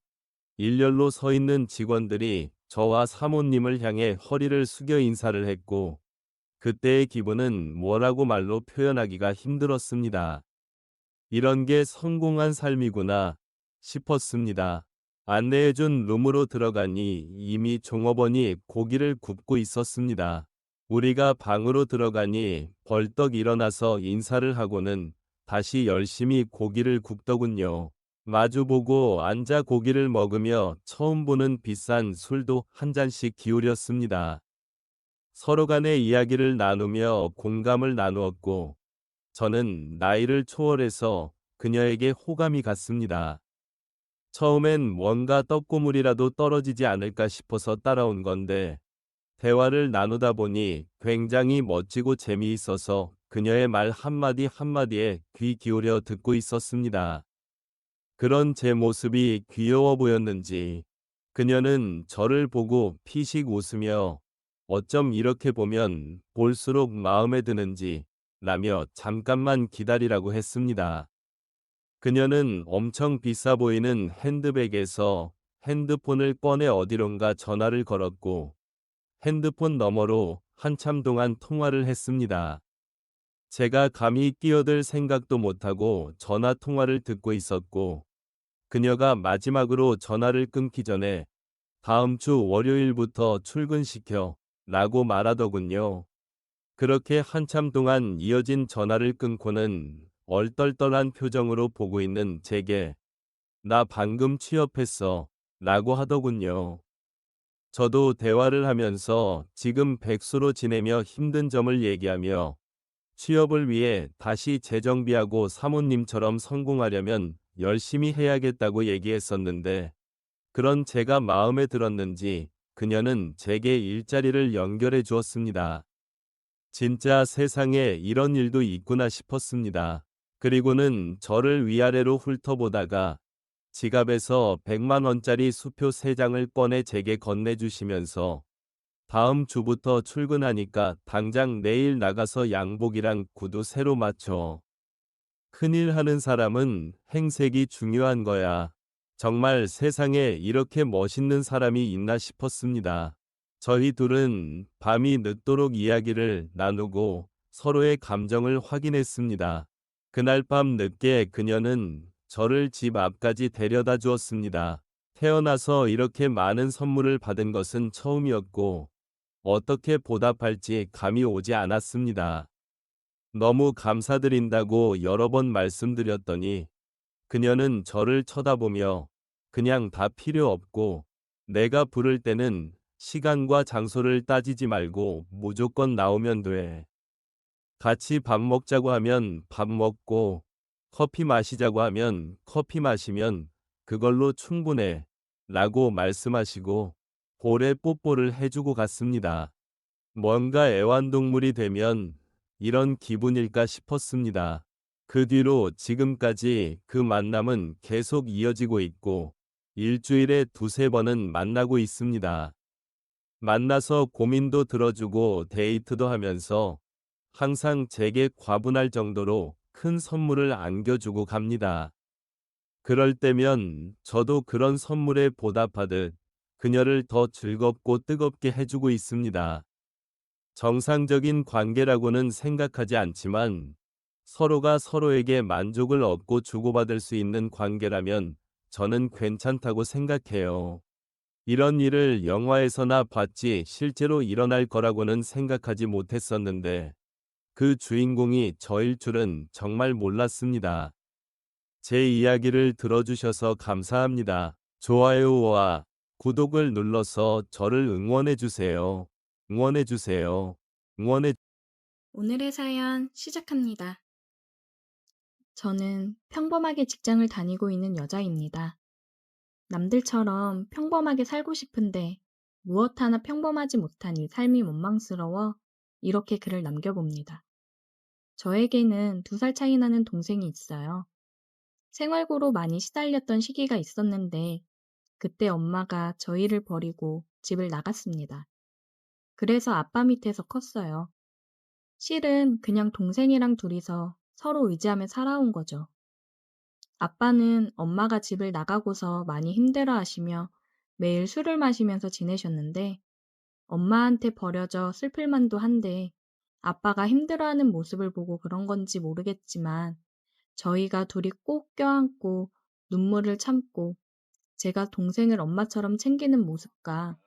일렬로 서 있는 직원들이 저와 사모님을 향해 허리를 숙여 인사를 했고 그때의 기분은 뭐라고 말로 표현하기가 힘들었습니다. 이런 게 성공한 삶이구나 싶었습니다. 안내해준 룸으로 들어가니 이미 종업원이 고기를 굽고 있었습니다. 우리가 방으로 들어가니 벌떡 일어나서 인사를 하고는 다시 열심히 고기를 굽더군요. 마주보고 앉아 고기를 먹으며 처음 보는 비싼 술도 한 잔씩 기울였습니다. 서로 간의 이야기를 나누며 공감을 나누었고, 저는 나이를 초월해서 그녀에게 호감이 갔습니다. 처음엔 뭔가 떡고물이라도 떨어지지 않을까 싶어서 따라온 건데, 대화를 나누다 보니 굉장히 멋지고 재미있어서 그녀의 말 한마디 한마디에 귀 기울여 듣고 있었습니다. 그런 제 모습이 귀여워 보였는지 그녀는 저를 보고 피식 웃으며 어쩜 이렇게 보면 볼수록 마음에 드는지 라며 잠깐만 기다리라고 했습니다. 그녀는 엄청 비싸 보이는 핸드백에서 핸드폰을 꺼내 어디론가 전화를 걸었고 핸드폰 너머로 한참 동안 통화를 했습니다. 제가 감히 끼어들 생각도 못하고 전화 통화를 듣고 있었고 그녀가 마지막으로 전화를 끊기 전에 다음 주 월요일부터 출근시켜 라고 말하더군요. 그렇게 한참 동안 이어진 전화를 끊고는 얼떨떨한 표정으로 보고 있는 제게 나 방금 취업했어 라고 하더군요. 저도 대화를 하면서 지금 백수로 지내며 힘든 점을 얘기하며 취업을 위해 다시 재정비하고 사모님처럼 성공하려면 열심히 해야겠다고 얘기했었는데 그런 제가 마음에 들었는지 그녀는 제게 일자리를 연결해 주었습니다. 진짜 세상에 이런 일도 있구나 싶었습니다. 그리고는 저를 위아래로 훑어보다가 지갑에서 100만 원짜리 수표 3장을 꺼내 제게 건네주시면서 다음 주부터 출근하니까 당장 내일 나가서 양복이랑 구두 새로 맞춰. 큰일 하는 사람은 행색이 중요한 거야. 정말 세상에 이렇게 멋있는 사람이 있나 싶었습니다. 저희 둘은 밤이 늦도록 이야기를 나누고 서로의 감정을 확인했습니다. 그날 밤 늦게 그녀는 저를 집 앞까지 데려다 주었습니다. 태어나서 이렇게 많은 선물을 받은 것은 처음이었고 어떻게 보답할지 감이 오지 않았습니다. 너무 감사드린다고 여러 번 말씀드렸더니 그녀는 저를 쳐다보며 그냥 다 필요 없고 내가 부를 때는 시간과 장소를 따지지 말고 무조건 나오면 돼. 같이 밥 먹자고 하면 밥 먹고 커피 마시자고 하면 커피 마시면 그걸로 충분해. 라고 말씀하시고 볼에 뽀뽀를 해주고 갔습니다. 뭔가 애완동물이 되면 이런 기분일까 싶었습니다. 그 뒤로 지금까지 그 만남은 계속 이어지고 있고 일주일에 두세 번은 만나고 있습니다. 만나서 고민도 들어주고 데이트도 하면서 항상 제게 과분할 정도로 큰 선물을 안겨주고 갑니다. 그럴 때면 저도 그런 선물에 보답하듯 그녀를 더 즐겁고 뜨겁게 해주고 있습니다. 정상적인 관계라고는 생각하지 않지만 서로가 서로에게 만족을 얻고 주고받을 수 있는 관계라면 저는 괜찮다고 생각해요. 이런 일을 영화에서나 봤지 실제로 일어날 거라고는 생각하지 못했었는데 그 주인공이 저일 줄은 정말 몰랐습니다. 제 이야기를 들어주셔서 감사합니다. 좋아요와 구독을 눌러서 저를 응원해주세요. 응원해주세요. 응원해 오늘의 사연 시작합니다. 저는 평범하게 직장을 다니고 있는 여자입니다. 남들처럼 평범하게 살고 싶은데 무엇 하나 평범하지 못한 이 삶이 원망스러워 이렇게 글을 남겨봅니다. 저에게는 2살 차이 나는 동생이 있어요. 생활고로 많이 시달렸던 시기가 있었는데 그때 엄마가 저희를 버리고 집을 나갔습니다. 그래서 아빠 밑에서 컸어요. 실은 그냥 동생이랑 둘이서 서로 의지하며 살아온 거죠. 아빠는 엄마가 집을 나가고서 많이 힘들어 하시며 매일 술을 마시면서 지내셨는데 엄마한테 버려져 슬플 만도 한데 아빠가 힘들어하는 모습을 보고 그런 건지 모르겠지만 저희가 둘이 꼭 껴안고 눈물을 참고 제가 동생을 엄마처럼 챙기는 모습과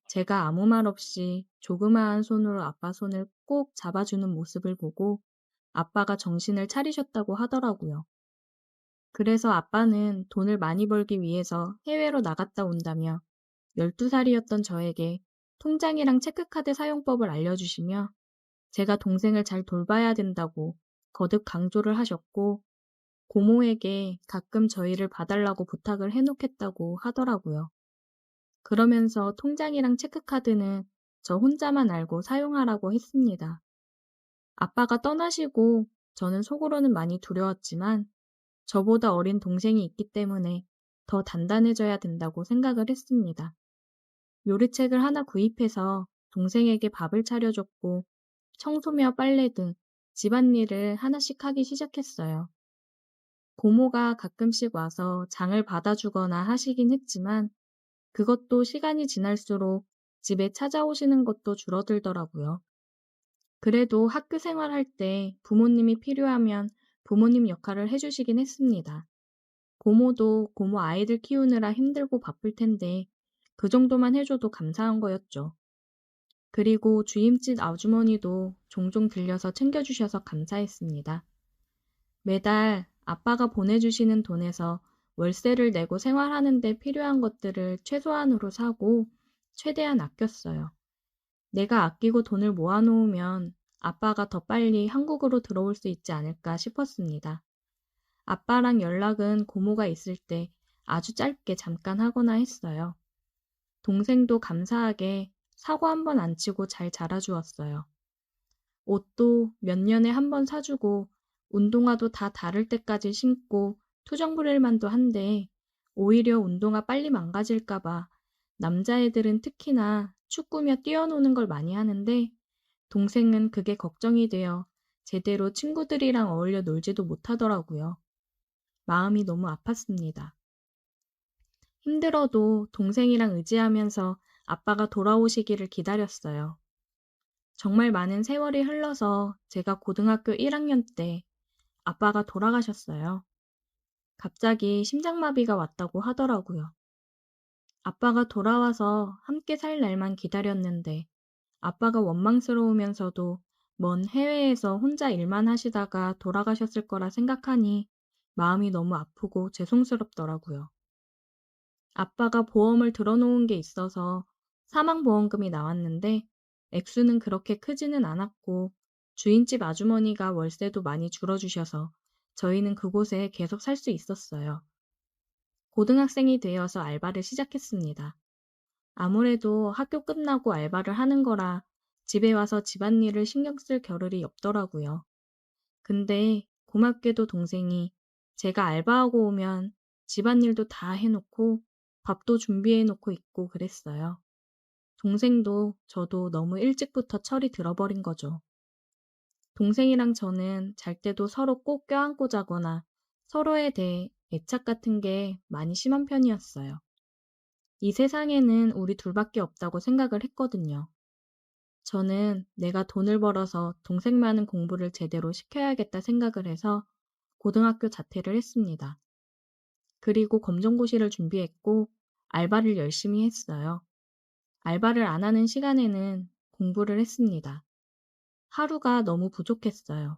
제가 아무 말 없이 조그마한 손으로 아빠 손을 꼭 잡아주는 모습을 보고 아빠가 정신을 차리셨다고 하더라고요. 그래서 아빠는 돈을 많이 벌기 위해서 해외로 나갔다 온다며 12살이었던 저에게 통장이랑 체크카드 사용법을 알려주시며 제가 동생을 잘 돌봐야 된다고 거듭 강조를 하셨고 고모에게 가끔 저희를 봐달라고 부탁을 해놓겠다고 하더라고요. 그러면서 통장이랑 체크카드는 저 혼자만 알고 사용하라고 했습니다. 아빠가 떠나시고 저는 속으로는 많이 두려웠지만 저보다 어린 동생이 있기 때문에 더 단단해져야 된다고 생각을 했습니다. 요리책을 하나 구입해서 동생에게 밥을 차려줬고 청소며 빨래 등 집안일을 하나씩 하기 시작했어요. 고모가 가끔씩 와서 장을 받아주거나 하시긴 했지만 그것도 시간이 지날수록 집에 찾아오시는 것도 줄어들더라고요. 그래도 학교 생활할 때 부모님이 필요하면 부모님 역할을 해주시긴 했습니다. 고모도 고모 아이들 키우느라 힘들고 바쁠 텐데 그 정도만 해줘도 감사한 거였죠. 그리고 주임집 아주머니도 종종 들려서 챙겨주셔서 감사했습니다. 매달 아빠가 보내주시는 돈에서 월세를 내고 생활하는 데 필요한 것들을 최소한으로 사고 최대한 아꼈어요. 내가 아끼고 돈을 모아놓으면 아빠가 더 빨리 한국으로 들어올 수 있지 않을까 싶었습니다. 아빠랑 연락은 고모가 있을 때 아주 짧게 잠깐 하거나 했어요. 동생도 감사하게 사고 한 번 안 치고 잘 자라주었어요. 옷도 몇 년에 한 번 사주고 운동화도 다 다를 때까지 신고 투정 부릴 만도 한데 오히려 운동화 빨리 망가질까봐 남자애들은 특히나 축구며 뛰어노는 걸 많이 하는데 동생은 그게 걱정이 되어 제대로 친구들이랑 어울려 놀지도 못하더라고요. 마음이 너무 아팠습니다. 힘들어도 동생이랑 의지하면서 아빠가 돌아오시기를 기다렸어요. 정말 많은 세월이 흘러서 제가 고등학교 1학년 때 아빠가 돌아가셨어요. 갑자기 심장마비가 왔다고 하더라고요. 아빠가 돌아와서 함께 살 날만 기다렸는데 아빠가 원망스러우면서도 먼 해외에서 혼자 일만 하시다가 돌아가셨을 거라 생각하니 마음이 너무 아프고 죄송스럽더라고요. 아빠가 보험을 들어놓은 게 있어서 사망보험금이 나왔는데 액수는 그렇게 크지는 않았고 주인집 아주머니가 월세도 많이 줄여주셔서 저희는 그곳에 계속 살 수 있었어요. 고등학생이 되어서 알바를 시작했습니다. 아무래도 학교 끝나고 알바를 하는 거라 집에 와서 집안일을 신경 쓸 겨를이 없더라고요. 근데 고맙게도 동생이 제가 알바하고 오면 집안일도 다 해놓고 밥도 준비해놓고 있고 그랬어요. 동생도 저도 너무 일찍부터 철이 들어버린 거죠. 동생이랑 저는 잘 때도 서로 꼭 껴안고 자거나 서로에 대해 애착 같은 게 많이 심한 편이었어요. 이 세상에는 우리 둘밖에 없다고 생각을 했거든요. 저는 내가 돈을 벌어서 동생 많은 공부를 제대로 시켜야겠다 생각을 해서 고등학교 자퇴를 했습니다. 그리고 검정고시를 준비했고 알바를 열심히 했어요. 알바를 안 하는 시간에는 공부를 했습니다. 하루가 너무 부족했어요.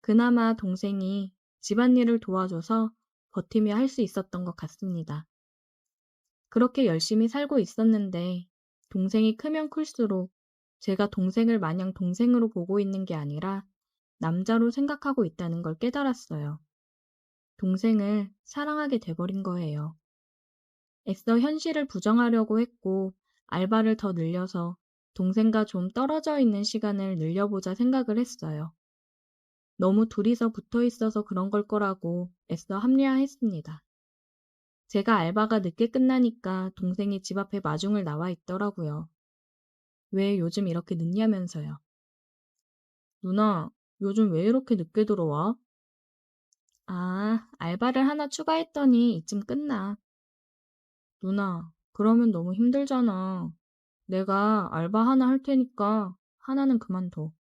그나마 동생이 집안일을 도와줘서 버티며 할 수 있었던 것 같습니다. 그렇게 열심히 살고 있었는데 동생이 크면 클수록 제가 동생을 마냥 동생으로 보고 있는 게 아니라 남자로 생각하고 있다는 걸 깨달았어요. 동생을 사랑하게 돼버린 거예요. 애써 현실을 부정하려고 했고 알바를 더 늘려서 동생과 좀 떨어져 있는 시간을 늘려보자 생각을 했어요. 너무 둘이서 붙어 있어서 그런 걸 거라고 애써 합리화했습니다. 제가 알바가 늦게 끝나니까 동생이 집 앞에 마중을 나와 있더라고요. 왜 요즘 이렇게 늦냐면서요. 누나, 요즘 왜 이렇게 늦게 들어와? 아, 알바를 하나 추가했더니 이쯤 끝나. 누나, 그러면 너무 힘들잖아. 내가 알바 하나 할 테니까 하나는 그만둬.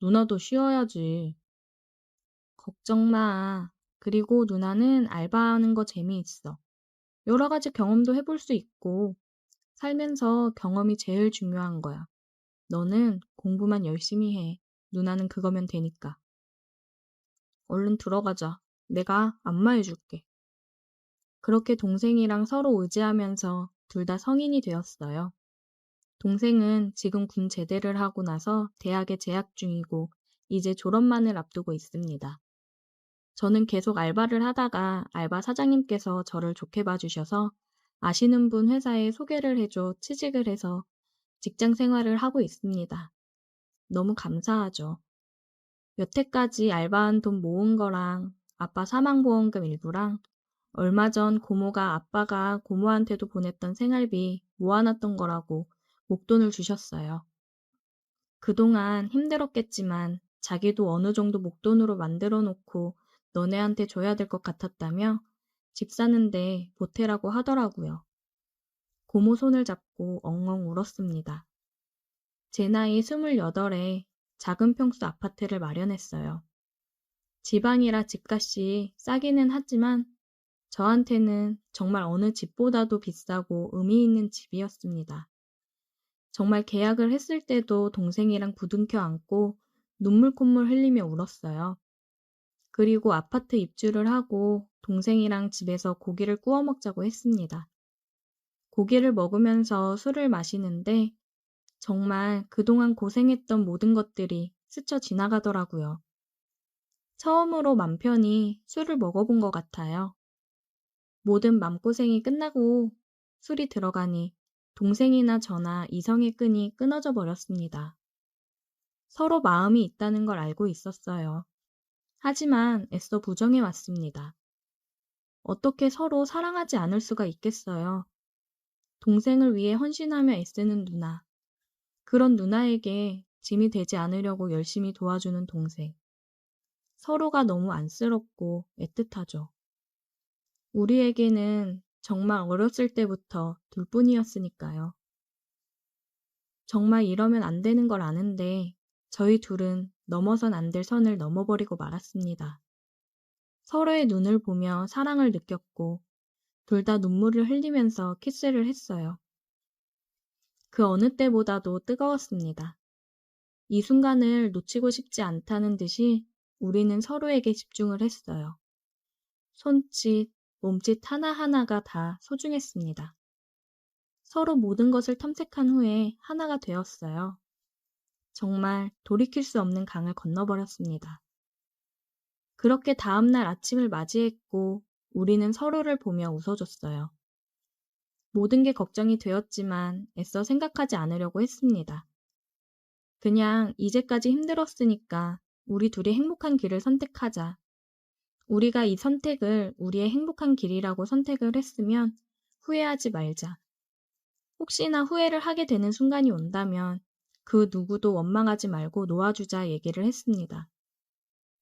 누나도 쉬어야지. 걱정 마. 그리고 누나는 알바하는 거 재미있어. 여러 가지 경험도 해볼 수 있고, 살면서 경험이 제일 중요한 거야. 너는 공부만 열심히 해. 누나는 그거면 되니까. 얼른 들어가자. 내가 안마해줄게. 그렇게 동생이랑 서로 의지하면서 둘 다 성인이 되었어요. 동생은 지금 군 제대를 하고 나서 대학에 재학 중이고 이제 졸업만을 앞두고 있습니다. 저는 계속 알바를 하다가 알바 사장님께서 저를 좋게 봐주셔서 아시는 분 회사에 소개를 해줘 취직을 해서 직장 생활을 하고 있습니다. 너무 감사하죠. 여태까지 알바한 돈 모은 거랑 아빠 사망보험금 일부랑 얼마 전 고모가 아빠가 고모한테도 보냈던 생활비 모아놨던 거라고 목돈을 주셨어요. 그동안 힘들었겠지만 자기도 어느 정도 목돈으로 만들어 놓고 너네한테 줘야 될 것 같았다며 집 사는데 보태라고 하더라고요. 고모 손을 잡고 엉엉 울었습니다. 제 나이 28에 작은 평수 아파트를 마련했어요. 지방이라 집값이 싸기는 하지만 저한테는 정말 어느 집보다도 비싸고 의미 있는 집이었습니다. 정말 계약을 했을 때도 동생이랑 부둥켜 안고 눈물 콧물 흘리며 울었어요. 그리고 아파트 입주를 하고 동생이랑 집에서 고기를 구워 먹자고 했습니다. 고기를 먹으면서 술을 마시는데 정말 그동안 고생했던 모든 것들이 스쳐 지나가더라고요. 처음으로 맘 편히 술을 먹어본 것 같아요. 모든 맘고생이 끝나고 술이 들어가니 동생이나 저나 이성의 끈이 끊어져 버렸습니다. 서로 마음이 있다는 걸 알고 있었어요. 하지만 애써 부정해 왔습니다. 어떻게 서로 사랑하지 않을 수가 있겠어요. 동생을 위해 헌신하며 애쓰는 누나. 그런 누나에게 짐이 되지 않으려고 열심히 도와주는 동생. 서로가 너무 안쓰럽고 애틋하죠. 우리에게는 정말 어렸을 때부터 둘뿐이었으니까요. 정말 이러면 안 되는 걸 아는데 저희 둘은 넘어선 안 될 선을 넘어버리고 말았습니다. 서로의 눈을 보며 사랑을 느꼈고 둘 다 눈물을 흘리면서 키스를 했어요. 그 어느 때보다도 뜨거웠습니다. 이 순간을 놓치고 싶지 않다는 듯이 우리는 서로에게 집중을 했어요. 손짓, 몸짓 하나하나가 다 소중했습니다. 서로 모든 것을 탐색한 후에 하나가 되었어요. 정말 돌이킬 수 없는 강을 건너버렸습니다. 그렇게 다음날 아침을 맞이했고 우리는 서로를 보며 웃어줬어요. 모든 게 걱정이 되었지만 애써 생각하지 않으려고 했습니다. 그냥 이제까지 힘들었으니까 우리 둘이 행복한 길을 선택하자. 우리가 이 선택을 우리의 행복한 길이라고 선택을 했으면 후회하지 말자. 혹시나 후회를 하게 되는 순간이 온다면 그 누구도 원망하지 말고 놓아주자 얘기를 했습니다.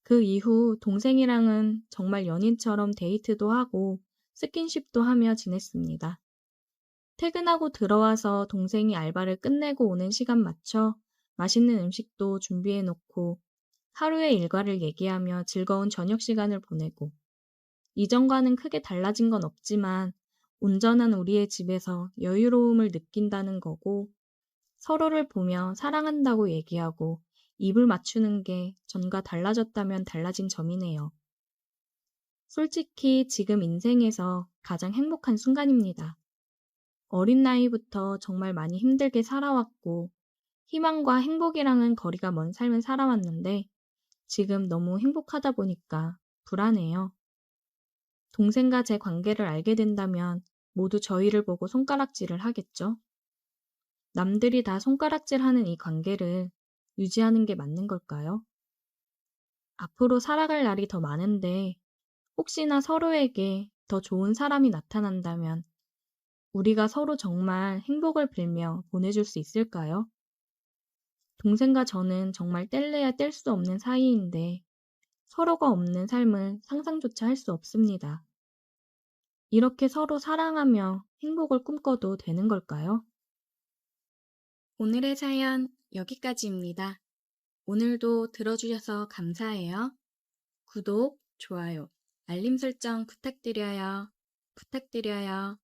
그 이후 동생이랑은 정말 연인처럼 데이트도 하고 스킨십도 하며 지냈습니다. 퇴근하고 들어와서 동생이 알바를 끝내고 오는 시간 맞춰 맛있는 음식도 준비해 놓고 하루의 일과를 얘기하며 즐거운 저녁 시간을 보내고 이전과는 크게 달라진 건 없지만 온전한 우리의 집에서 여유로움을 느낀다는 거고 서로를 보며 사랑한다고 얘기하고 입을 맞추는 게 전과 달라졌다면 달라진 점이네요. 솔직히 지금 인생에서 가장 행복한 순간입니다. 어린 나이부터 정말 많이 힘들게 살아왔고 희망과 행복이랑은 거리가 먼 삶을 살아왔는데 지금 너무 행복하다 보니까 불안해요. 동생과 제 관계를 알게 된다면 모두 저희를 보고 손가락질을 하겠죠? 남들이 다 손가락질하는 이 관계를 유지하는 게 맞는 걸까요? 앞으로 살아갈 날이 더 많은데 혹시나 서로에게 더 좋은 사람이 나타난다면 우리가 서로 정말 행복을 빌며 보내줄 수 있을까요? 동생과 저는 정말 뗄래야 뗄 수 없는 사이인데 서로가 없는 삶을 상상조차 할 수 없습니다. 이렇게 서로 사랑하며 행복을 꿈꿔도 되는 걸까요? 오늘의 사연 여기까지입니다. 오늘도 들어주셔서 감사해요. 구독, 좋아요, 알림 설정 부탁드려요. 부탁드려요.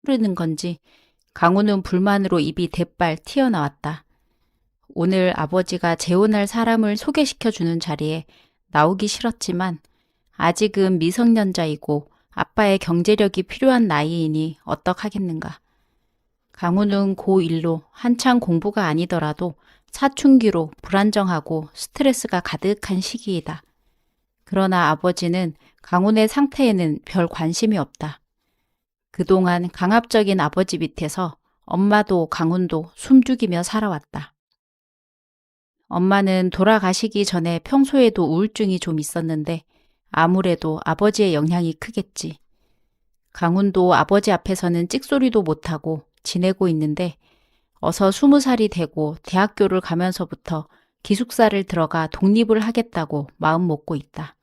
흐르는 건지 강우는 불만으로 입이 대빨 튀어나왔다. 오늘 아버지가 재혼할 사람을 소개시켜주는 자리에 나오기 싫었지만 아직은 미성년자이고 아빠의 경제력이 필요한 나이이니 어떡하겠는가. 강우는 고1로 한창 공부가 아니더라도 사춘기로 불안정하고 스트레스가 가득한 시기이다. 그러나 아버지는 강훈의 상태에는 별 관심이 없다. 그동안 강압적인 아버지 밑에서 엄마도 강훈도 숨죽이며 살아왔다. 엄마는 돌아가시기 전에 평소에도 우울증이 좀 있었는데 아무래도 아버지의 영향이 크겠지. 강훈도 아버지 앞에서는 찍소리도 못하고 지내고 있는데 어서 20살이 되고 대학교를 가면서부터 기숙사를 들어가 독립을 하겠다고 마음 먹고 있다.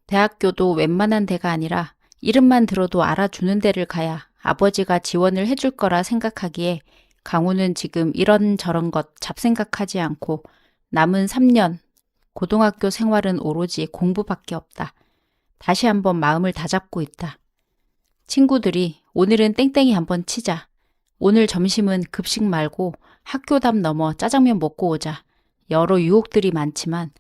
대학교도 웬만한 데가 아니라 이름만 들어도 알아주는 데를 가야 아버지가 지원을 해줄 거라 생각하기에 강우는 지금 이런저런 것 잡생각하지 않고 남은 3년 고등학교 생활은 오로지 공부밖에 없다. 다시 한번 마음을 다잡고 있다. 친구들이 오늘은 땡땡이 한번 치자. 오늘 점심은 급식 말고 학교 담 넘어 짜장면 먹고 오자. 여러 유혹들이 많지만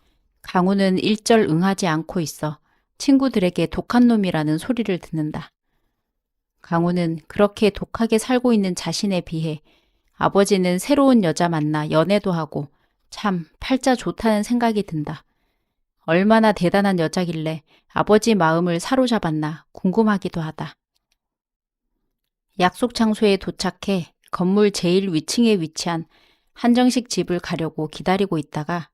강우는 일절 응하지 않고 있어 친구들에게 독한 놈이라는 소리를 듣는다. 강우는 그렇게 독하게 살고 있는 자신에 비해 아버지는 새로운 여자 만나 연애도 하고 참 팔자 좋다는 생각이 든다. 얼마나 대단한 여자길래 아버지 마음을 사로잡았나 궁금하기도 하다. 약속 장소에 도착해 건물 제일 위층에 위치한 한정식 집을 가려고 기다리고 있다가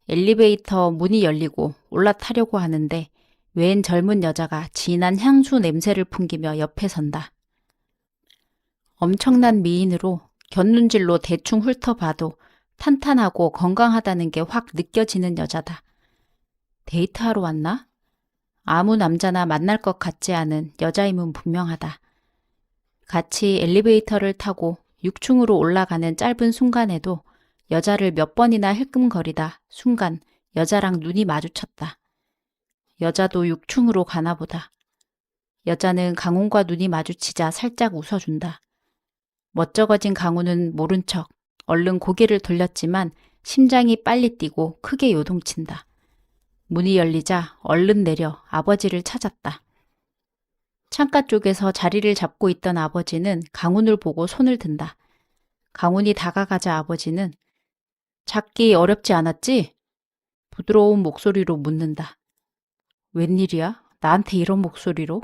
엘리베이터 문이 열리고 올라타려고 하는데 웬 젊은 여자가 진한 향수 냄새를 풍기며 옆에 선다. 엄청난 미인으로 곁눈질로 대충 훑어봐도 탄탄하고 건강하다는 게 확 느껴지는 여자다. 데이트하러 왔나? 아무 남자나 만날 것 같지 않은 여자임은 분명하다. 같이 엘리베이터를 타고 6층으로 올라가는 짧은 순간에도 여자를 몇 번이나 힐끔거리다 순간 여자랑 눈이 마주쳤다. 여자도 6층으로 가나 보다. 여자는 강훈과 눈이 마주치자 살짝 웃어준다. 멋쩍어진 강훈은 모른 척 얼른 고개를 돌렸지만 심장이 빨리 뛰고 크게 요동친다. 문이 열리자 얼른 내려 아버지를 찾았다. 창가 쪽에서 자리를 잡고 있던 아버지는 강훈을 보고 손을 든다. 강훈이 다가가자 아버지는 찾기 어렵지 않았지? 부드러운 목소리로 묻는다. 웬일이야? 나한테 이런 목소리로?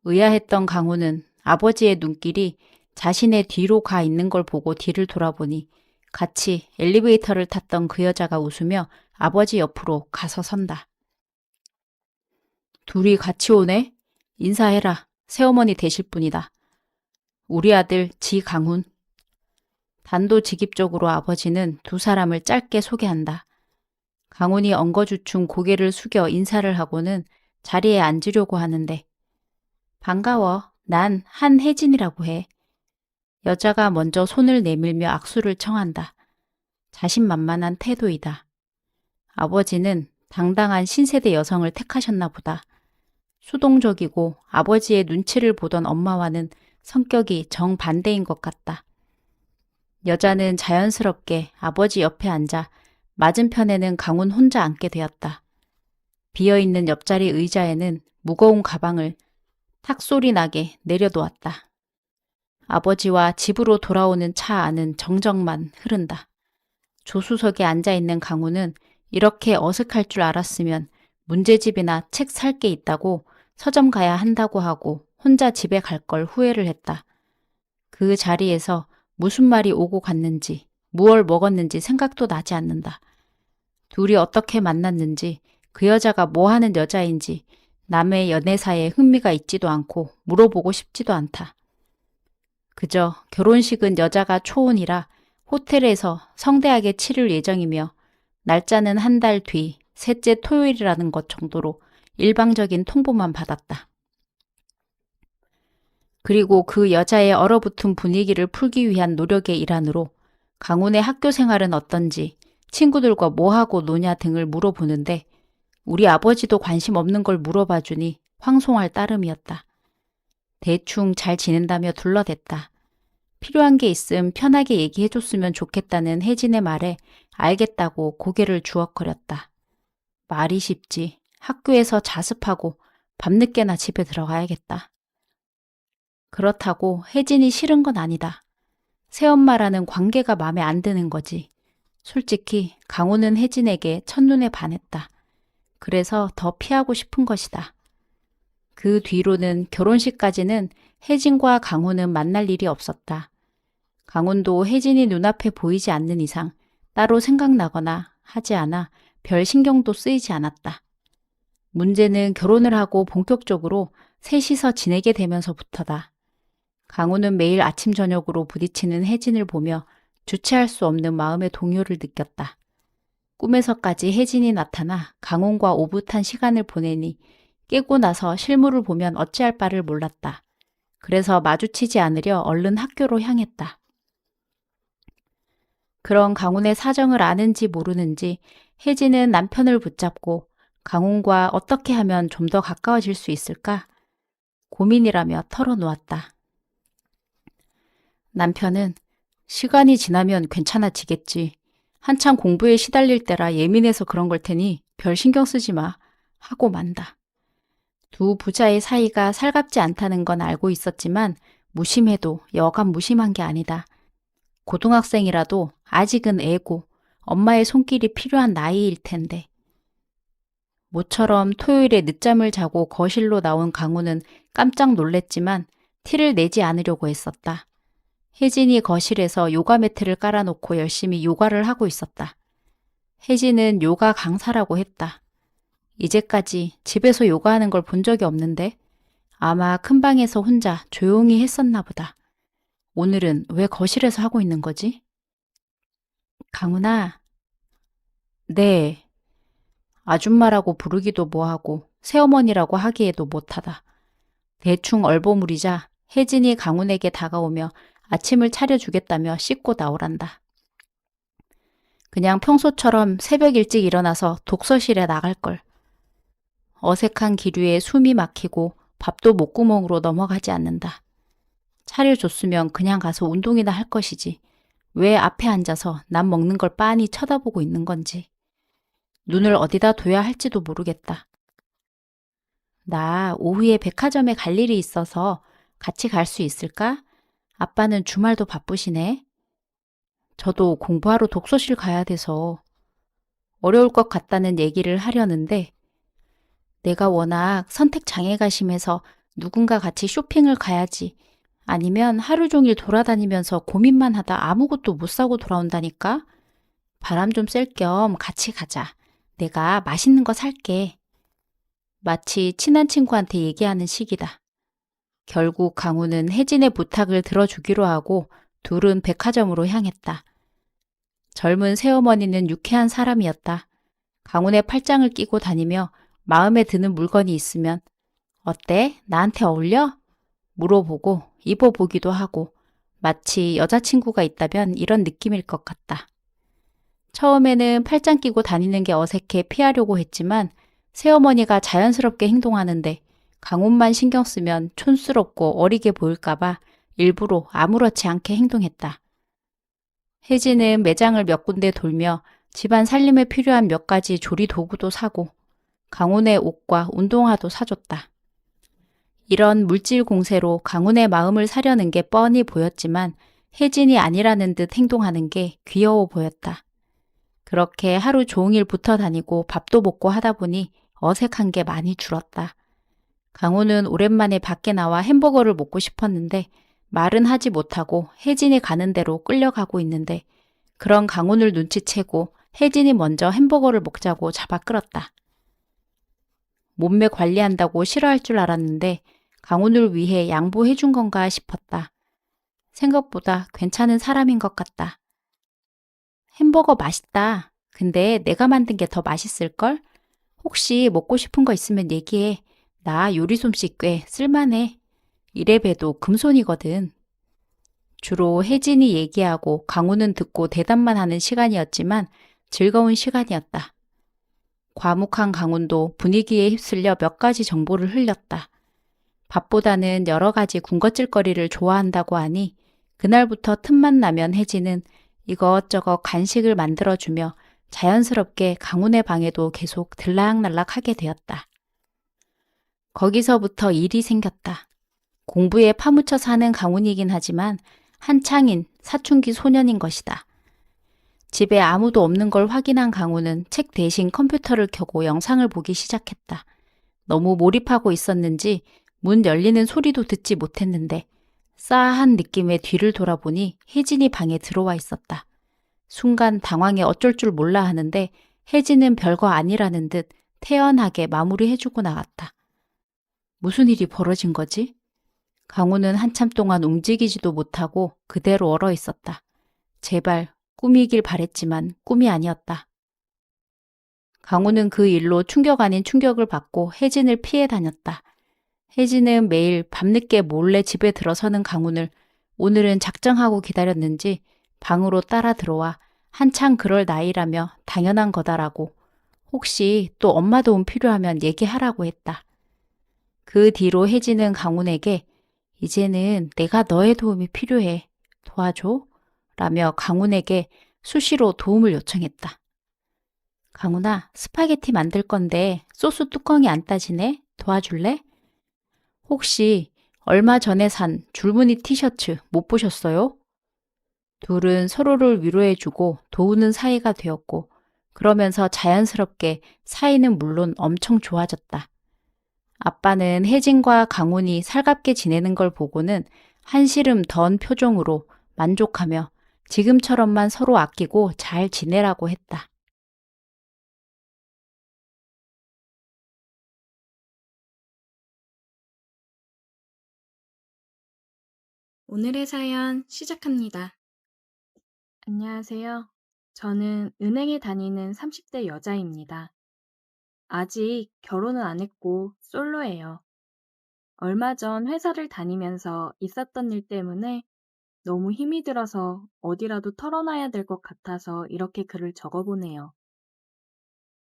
의아했던 강훈은 아버지의 눈길이 자신의 뒤로 가 있는 걸 보고 뒤를 돌아보니 같이 엘리베이터를 탔던 그 여자가 웃으며 아버지 옆으로 가서 선다. 둘이 같이 오네? 인사해라. 새어머니 되실 분이다. 우리 아들 지강훈. 단도직입적으로 아버지는 두 사람을 짧게 소개한다. 강훈이 엉거주춤 고개를 숙여 인사를 하고는 자리에 앉으려고 하는데 반가워. 난 한혜진이라고 해. 여자가 먼저 손을 내밀며 악수를 청한다. 자신만만한 태도이다. 아버지는 당당한 신세대 여성을 택하셨나 보다. 수동적이고 아버지의 눈치를 보던 엄마와는 성격이 정반대인 것 같다. 여자는 자연스럽게 아버지 옆에 앉아 맞은편에는 강훈 혼자 앉게 되었다. 비어있는 옆자리 의자에는 무거운 가방을 탁소리 나게 내려놓았다. 아버지와 집으로 돌아오는 차 안은 정적만 흐른다. 조수석에 앉아있는 강훈은 이렇게 어색할 줄 알았으면 문제집이나 책 살 게 있다고 서점 가야 한다고 하고 혼자 집에 갈 걸 후회를 했다. 그 자리에서 무슨 말이 오고 갔는지, 무얼 먹었는지 생각도 나지 않는다. 둘이 어떻게 만났는지, 그 여자가 뭐 하는 여자인지 남의 연애사에 흥미가 있지도 않고 물어보고 싶지도 않다. 그저 결혼식은 여자가 초혼이라 호텔에서 성대하게 치를 예정이며 날짜는 한 달 뒤 셋째 토요일이라는 것 정도로 일방적인 통보만 받았다. 그리고 그 여자의 얼어붙은 분위기를 풀기 위한 노력의 일환으로 강훈의 학교 생활은 어떤지 친구들과 뭐하고 노냐 등을 물어보는데 우리 아버지도 관심 없는 걸 물어봐 주니 황송할 따름이었다. 대충 잘 지낸다며 둘러댔다. 필요한 게 있음 편하게 얘기해줬으면 좋겠다는 혜진의 말에 알겠다고 고개를 주걱거렸다. 말이 쉽지. 학교에서 자습하고 밤늦게나 집에 들어가야겠다. 그렇다고 혜진이 싫은 건 아니다. 새엄마라는 관계가 마음에 안 드는 거지. 솔직히 강호는 혜진에게 첫눈에 반했다. 그래서 더 피하고 싶은 것이다. 그 뒤로는 결혼식까지는 혜진과 강호는 만날 일이 없었다. 강훈도 혜진이 눈앞에 보이지 않는 이상 따로 생각나거나 하지 않아 별 신경도 쓰이지 않았다. 문제는 결혼을 하고 본격적으로 셋이서 지내게 되면서부터다. 강훈은 매일 아침 저녁으로 부딪히는 혜진을 보며 주체할 수 없는 마음의 동요를 느꼈다. 꿈에서까지 혜진이 나타나 강훈과 오붓한 시간을 보내니 깨고 나서 실물을 보면 어찌할 바를 몰랐다. 그래서 마주치지 않으려 얼른 학교로 향했다. 그런 강훈의 사정을 아는지 모르는지 혜진은 남편을 붙잡고 강훈과 어떻게 하면 좀 더 가까워질 수 있을까? 고민이라며 털어놓았다. 남편은 시간이 지나면 괜찮아지겠지. 한창 공부에 시달릴 때라 예민해서 그런 걸 테니 별 신경 쓰지 마. 하고 만다. 두 부자의 사이가 살갑지 않다는 건 알고 있었지만 무심해도 여간 무심한 게 아니다. 고등학생이라도 아직은 애고 엄마의 손길이 필요한 나이일 텐데. 모처럼 토요일에 늦잠을 자고 거실로 나온 강우는 깜짝 놀랬지만 티를 내지 않으려고 했었다. 혜진이 거실에서 요가 매트를 깔아놓고 열심히 요가를 하고 있었다. 혜진은 요가 강사라고 했다. 이제까지 집에서 요가하는 걸 본 적이 없는데 아마 큰 방에서 혼자 조용히 했었나 보다. 오늘은 왜 거실에서 하고 있는 거지? 강훈아. 네. 아줌마라고 부르기도 뭐하고 새어머니라고 하기에도 못하다. 대충 얼버무리자 혜진이 강훈에게 다가오며 아침을 차려주겠다며 씻고 나오란다. 그냥 평소처럼 새벽 일찍 일어나서 독서실에 나갈걸. 어색한 기류에 숨이 막히고 밥도 목구멍으로 넘어가지 않는다. 차려줬으면 그냥 가서 운동이나 할 것이지. 왜 앞에 앉아서 남 먹는 걸 빤히 쳐다보고 있는 건지. 눈을 어디다 둬야 할지도 모르겠다. 나 오후에 백화점에 갈 일이 있어서 같이 갈 수 있을까? 아빠는 주말도 바쁘시네. 저도 공부하러 독서실 가야 돼서 어려울 것 같다는 얘기를 하려는데 내가 워낙 선택 장애가 심해서 누군가 같이 쇼핑을 가야지 아니면 하루 종일 돌아다니면서 고민만 하다 아무것도 못 사고 돌아온다니까? 바람 좀 쐴 겸 같이 가자. 내가 맛있는 거 살게. 마치 친한 친구한테 얘기하는 식이다. 결국 강우는 혜진의 부탁을 들어주기로 하고 둘은 백화점으로 향했다. 젊은 새어머니는 유쾌한 사람이었다. 강훈의 팔짱을 끼고 다니며 마음에 드는 물건이 있으면 어때? 나한테 어울려? 물어보고 입어보기도 하고 마치 여자친구가 있다면 이런 느낌일 것 같다. 처음에는 팔짱 끼고 다니는 게 어색해 피하려고 했지만 새어머니가 자연스럽게 행동하는데 강훈만 신경 쓰면 촌스럽고 어리게 보일까봐 일부러 아무렇지 않게 행동했다. 혜진은 매장을 몇 군데 돌며 집안 살림에 필요한 몇 가지 조리 도구도 사고 강훈의 옷과 운동화도 사줬다. 이런 물질 공세로 강훈의 마음을 사려는 게 뻔히 보였지만 혜진이 아니라는 듯 행동하는 게 귀여워 보였다. 그렇게 하루 종일 붙어 다니고 밥도 먹고 하다 보니 어색한 게 많이 줄었다. 강훈은 오랜만에 밖에 나와 햄버거를 먹고 싶었는데 말은 하지 못하고 혜진이 가는 대로 끌려가고 있는데 그런 강훈을 눈치채고 혜진이 먼저 햄버거를 먹자고 잡아 끌었다. 몸매 관리한다고 싫어할 줄 알았는데 강훈을 위해 양보해 준 건가 싶었다. 생각보다 괜찮은 사람인 것 같다. 햄버거 맛있다. 근데 내가 만든 게 더 맛있을걸? 혹시 먹고 싶은 거 있으면 얘기해. 나 요리 솜씨 꽤 쓸만해. 이래봬도 금손이거든. 주로 혜진이 얘기하고 강훈은 듣고 대답만 하는 시간이었지만 즐거운 시간이었다. 과묵한 강훈도 분위기에 휩쓸려 몇 가지 정보를 흘렸다. 밥보다는 여러 가지 군것질거리를 좋아한다고 하니 그날부터 틈만 나면 혜진은 이것저것 간식을 만들어주며 자연스럽게 강훈의 방에도 계속 들락날락하게 되었다. 거기서부터 일이 생겼다. 공부에 파묻혀 사는 강훈이긴 하지만 한창인 사춘기 소년인 것이다. 집에 아무도 없는 걸 확인한 강훈은 책 대신 컴퓨터를 켜고 영상을 보기 시작했다. 너무 몰입하고 있었는지 문 열리는 소리도 듣지 못했는데 싸한 느낌의 뒤를 돌아보니 혜진이 방에 들어와 있었다. 순간 당황해 어쩔 줄 몰라 하는데 혜진은 별거 아니라는 듯 태연하게 마무리해주고 나갔다. 무슨 일이 벌어진 거지? 강훈은 한참 동안 움직이지도 못하고 그대로 얼어 있었다. 제발 꿈이길 바랬지만 꿈이 아니었다. 강훈은 그 일로 충격 아닌 충격을 받고 혜진을 피해 다녔다. 혜진은 매일 밤늦게 몰래 집에 들어서는 강훈을 오늘은 작정하고 기다렸는지 방으로 따라 들어와 한창 그럴 나이라며 당연한 거다라고 혹시 또 엄마 도움 필요하면 얘기하라고 했다. 그 뒤로 혜진은 강훈에게 이제는 내가 너의 도움이 필요해. 도와줘. 라며 강훈에게 수시로 도움을 요청했다. 강훈아, 스파게티 만들 건데 소스 뚜껑이 안 따지네? 도와줄래? 혹시 얼마 전에 산 줄무늬 티셔츠 못 보셨어요? 둘은 서로를 위로해주고 도우는 사이가 되었고 그러면서 자연스럽게 사이는 물론 엄청 좋아졌다. 아빠는 혜진과 강훈이 살갑게 지내는 걸 보고는 한시름 던 표정으로 만족하며 지금처럼만 서로 아끼고 잘 지내라고 했다. 오늘의 사연 시작합니다. 안녕하세요. 저는 은행에 다니는 30대 여자입니다. 아직 결혼은 안 했고 솔로예요. 얼마 전 회사를 다니면서 있었던 일 때문에 너무 힘이 들어서 어디라도 털어놔야 될 것 같아서 이렇게 글을 적어보네요.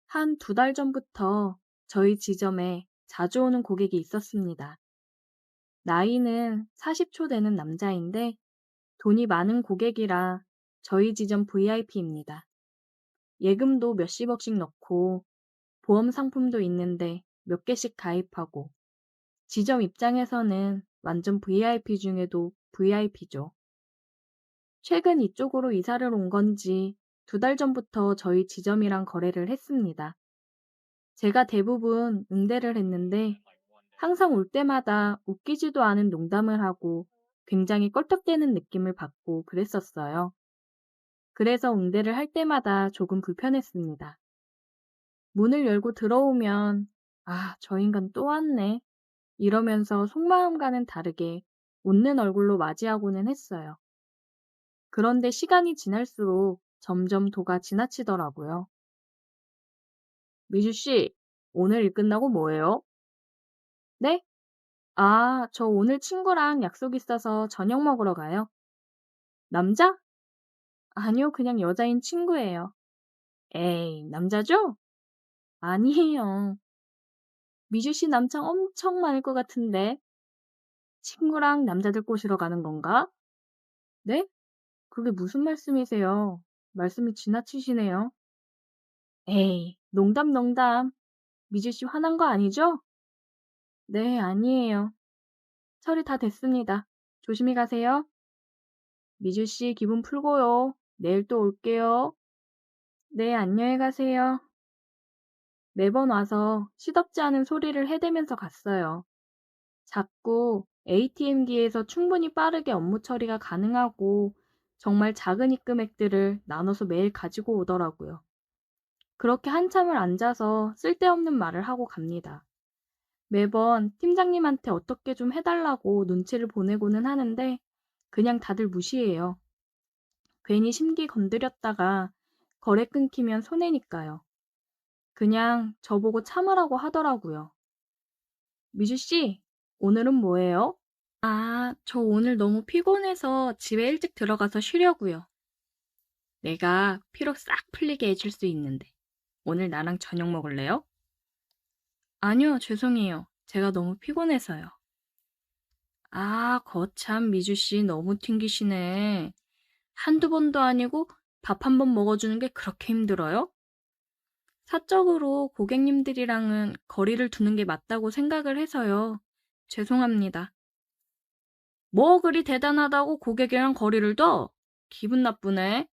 한 2달 전부터 저희 지점에 자주 오는 고객이 있었습니다. 나이는 40초 되는 남자인데 돈이 많은 고객이라 저희 지점 VIP입니다. 예금도 몇십억씩 넣고 보험 상품도 있는데 몇 개씩 가입하고 지점 입장에서는 완전 VIP 중에도 VIP죠. 최근 이쪽으로 이사를 온 건지 2달 전부터 저희 지점이랑 거래를 했습니다. 제가 대부분 응대를 했는데 항상 올 때마다 웃기지도 않은 농담을 하고 굉장히 껄떡대는 느낌을 받고 그랬었어요. 그래서 응대를 할 때마다 조금 불편했습니다. 문을 열고 들어오면 아, 저 인간 또 왔네. 이러면서 속마음과는 다르게 웃는 얼굴로 맞이하고는 했어요. 그런데 시간이 지날수록 점점 도가 지나치더라고요. 미주 씨, 오늘 일 끝나고 뭐해요? 네? 아, 저 오늘 친구랑 약속 있어서 저녁 먹으러 가요. 남자? 아니요, 그냥 여자인 친구예요. 에이, 남자죠? 아니에요. 미주 씨 남창 엄청 많을 것 같은데. 친구랑 남자들 꼬시러 가는 건가? 네? 그게 무슨 말씀이세요? 말씀이 지나치시네요. 에이, 농담, 농담. 미주 씨 화난 거 아니죠? 네, 아니에요. 처리 다 됐습니다. 조심히 가세요. 미주 씨 기분 풀고요. 내일 또 올게요. 네, 안녕히 가세요. 매번 와서 시덥지 않은 소리를 해대면서 갔어요. 자꾸 ATM기에서 충분히 빠르게 업무 처리가 가능하고 정말 작은 입금액들을 나눠서 매일 가지고 오더라고요. 그렇게 한참을 앉아서 쓸데없는 말을 하고 갑니다. 매번 팀장님한테 어떻게 좀 해달라고 눈치를 보내고는 하는데 그냥 다들 무시해요. 괜히 심기 건드렸다가 거래 끊기면 손해니까요. 그냥 저보고 참으라고 하더라고요. 미주씨, 오늘은 뭐해요? 아, 저 오늘 너무 피곤해서 집에 일찍 들어가서 쉬려고요. 내가 피로 싹 풀리게 해줄 수 있는데. 오늘 나랑 저녁 먹을래요? 아니요, 죄송해요. 제가 너무 피곤해서요. 아, 거참 미주 씨 너무 튕기시네. 한두 번도 아니고 밥 한 번 먹어주는 게 그렇게 힘들어요? 사적으로 고객님들이랑은 거리를 두는 게 맞다고 생각을 해서요. 죄송합니다. 뭐 그리 대단하다고 고객이랑 거리를 둬? 기분 나쁘네.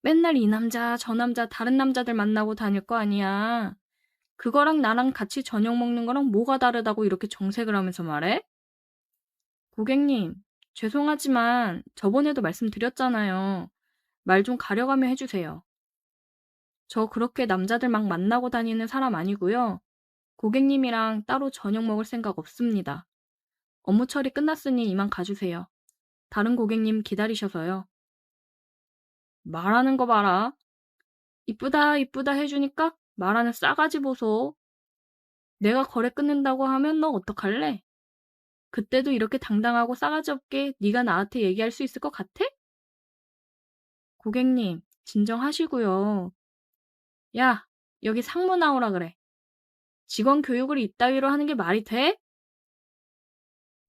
맨날 이 남자, 저 남자, 다른 남자들 만나고 다닐 거 아니야. 그거랑 나랑 같이 저녁 먹는 거랑 뭐가 다르다고 이렇게 정색을 하면서 말해? 고객님, 죄송하지만 저번에도 말씀드렸잖아요. 말 좀 가려가며 해주세요. 저 그렇게 남자들 막 만나고 다니는 사람 아니고요. 고객님이랑 따로 저녁 먹을 생각 없습니다. 업무 처리 끝났으니 이만 가주세요. 다른 고객님 기다리셔서요. 말하는 거 봐라. 이쁘다 이쁘다 해주니까 말하는 싸가지 보소. 내가 거래 끊는다고 하면 너 어떡할래? 그때도 이렇게 당당하고 싸가지 없게 네가 나한테 얘기할 수 있을 것 같아? 고객님, 진정하시고요. 야, 여기 상무 나오라 그래. 직원 교육을 이따위로 하는 게 말이 돼?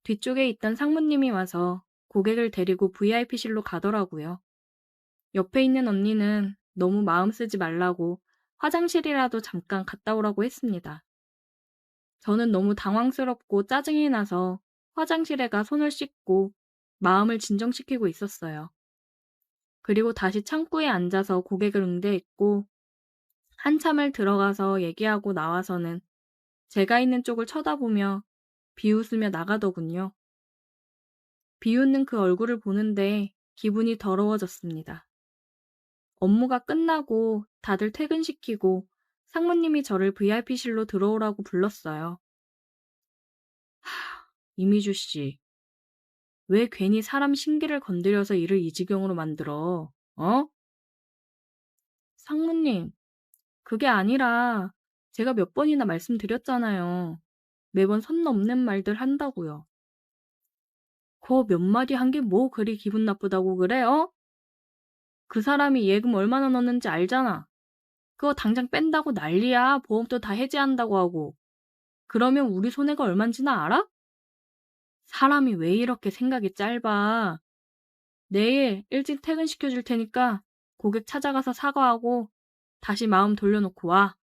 뒤쪽에 있던 상무님이 와서 고객을 데리고 VIP실로 가더라고요. 옆에 있는 언니는 너무 마음 쓰지 말라고 화장실이라도 잠깐 갔다 오라고 했습니다. 저는 너무 당황스럽고 짜증이 나서 화장실에 가 손을 씻고 마음을 진정시키고 있었어요. 그리고 다시 창구에 앉아서 고객을 응대했고 한참을 들어가서 얘기하고 나와서는 제가 있는 쪽을 쳐다보며 비웃으며 나가더군요. 비웃는 그 얼굴을 보는데 기분이 더러워졌습니다. 업무가 끝나고 다들 퇴근시키고 상무님이 저를 VIP실로 들어오라고 불렀어요. 이미주 씨, 왜 괜히 사람 심기를 건드려서 일을 이 지경으로 만들어? 어? 상무님, 그게 아니라 제가 몇 번이나 말씀드렸잖아요. 매번 선 넘는 말들 한다고요. 그 몇 마디 한 게 뭐 그리 기분 나쁘다고 그래, 어? 그 사람이 예금 얼마나 넣었는지 알잖아. 그거 당장 뺀다고 난리야. 보험도 다 해지한다고 하고. 그러면 우리 손해가 얼만지나 알아? 사람이 왜 이렇게 생각이 짧아. 내일 일찍 퇴근시켜줄 테니까 고객 찾아가서 사과하고 다시 마음 돌려놓고 와.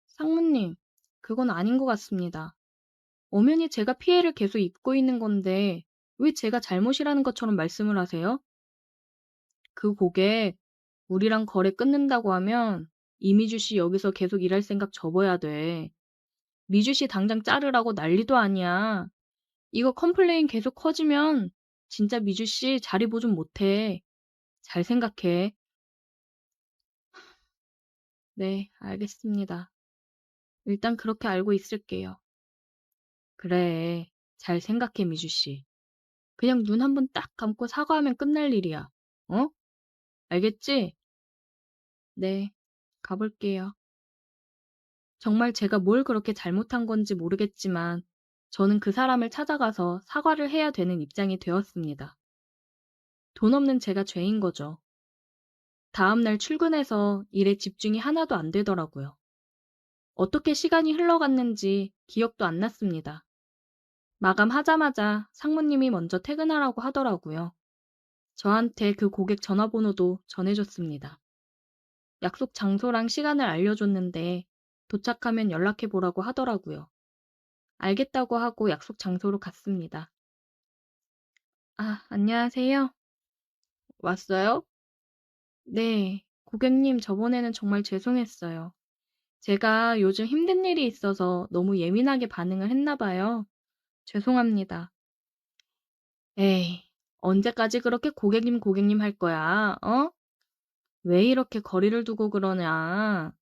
상무님, 그건 아닌 것 같습니다. 엄연히 제가 피해를 계속 입고 있는 건데 왜 제가 잘못이라는 것처럼 말씀을 하세요? 그 고객, 우리랑 거래 끊는다고 하면 이미주 씨 여기서 계속 일할 생각 접어야 돼. 미주 씨 당장 자르라고 난리도 아니야. 이거 컴플레인 계속 커지면 진짜 미주 씨 자리 보존 못해. 잘 생각해. 네, 알겠습니다. 일단 그렇게 알고 있을게요. 그래, 잘 생각해, 미주 씨. 그냥 눈 한 번 딱 감고 사과하면 끝날 일이야. 어? 알겠지? 네, 가볼게요. 정말 제가 뭘 그렇게 잘못한 건지 모르겠지만 저는 그 사람을 찾아가서 사과를 해야 되는 입장이 되었습니다. 돈 없는 제가 죄인 거죠. 다음 날 출근해서 일에 집중이 하나도 안 되더라고요. 어떻게 시간이 흘러갔는지 기억도 안 났습니다. 마감하자마자 상무님이 먼저 퇴근하라고 하더라고요. 저한테 그 고객 전화번호도 전해줬습니다. 약속 장소랑 시간을 알려줬는데 도착하면 연락해보라고 하더라고요. 알겠다고 하고 약속 장소로 갔습니다. 아, 안녕하세요. 왔어요? 네, 고객님 저번에는 정말 죄송했어요. 제가 요즘 힘든 일이 있어서 너무 예민하게 반응을 했나 봐요. 죄송합니다. 에이, 언제까지 그렇게 고객님 할 거야, 어? 왜 이렇게 거리를 두고 그러냐?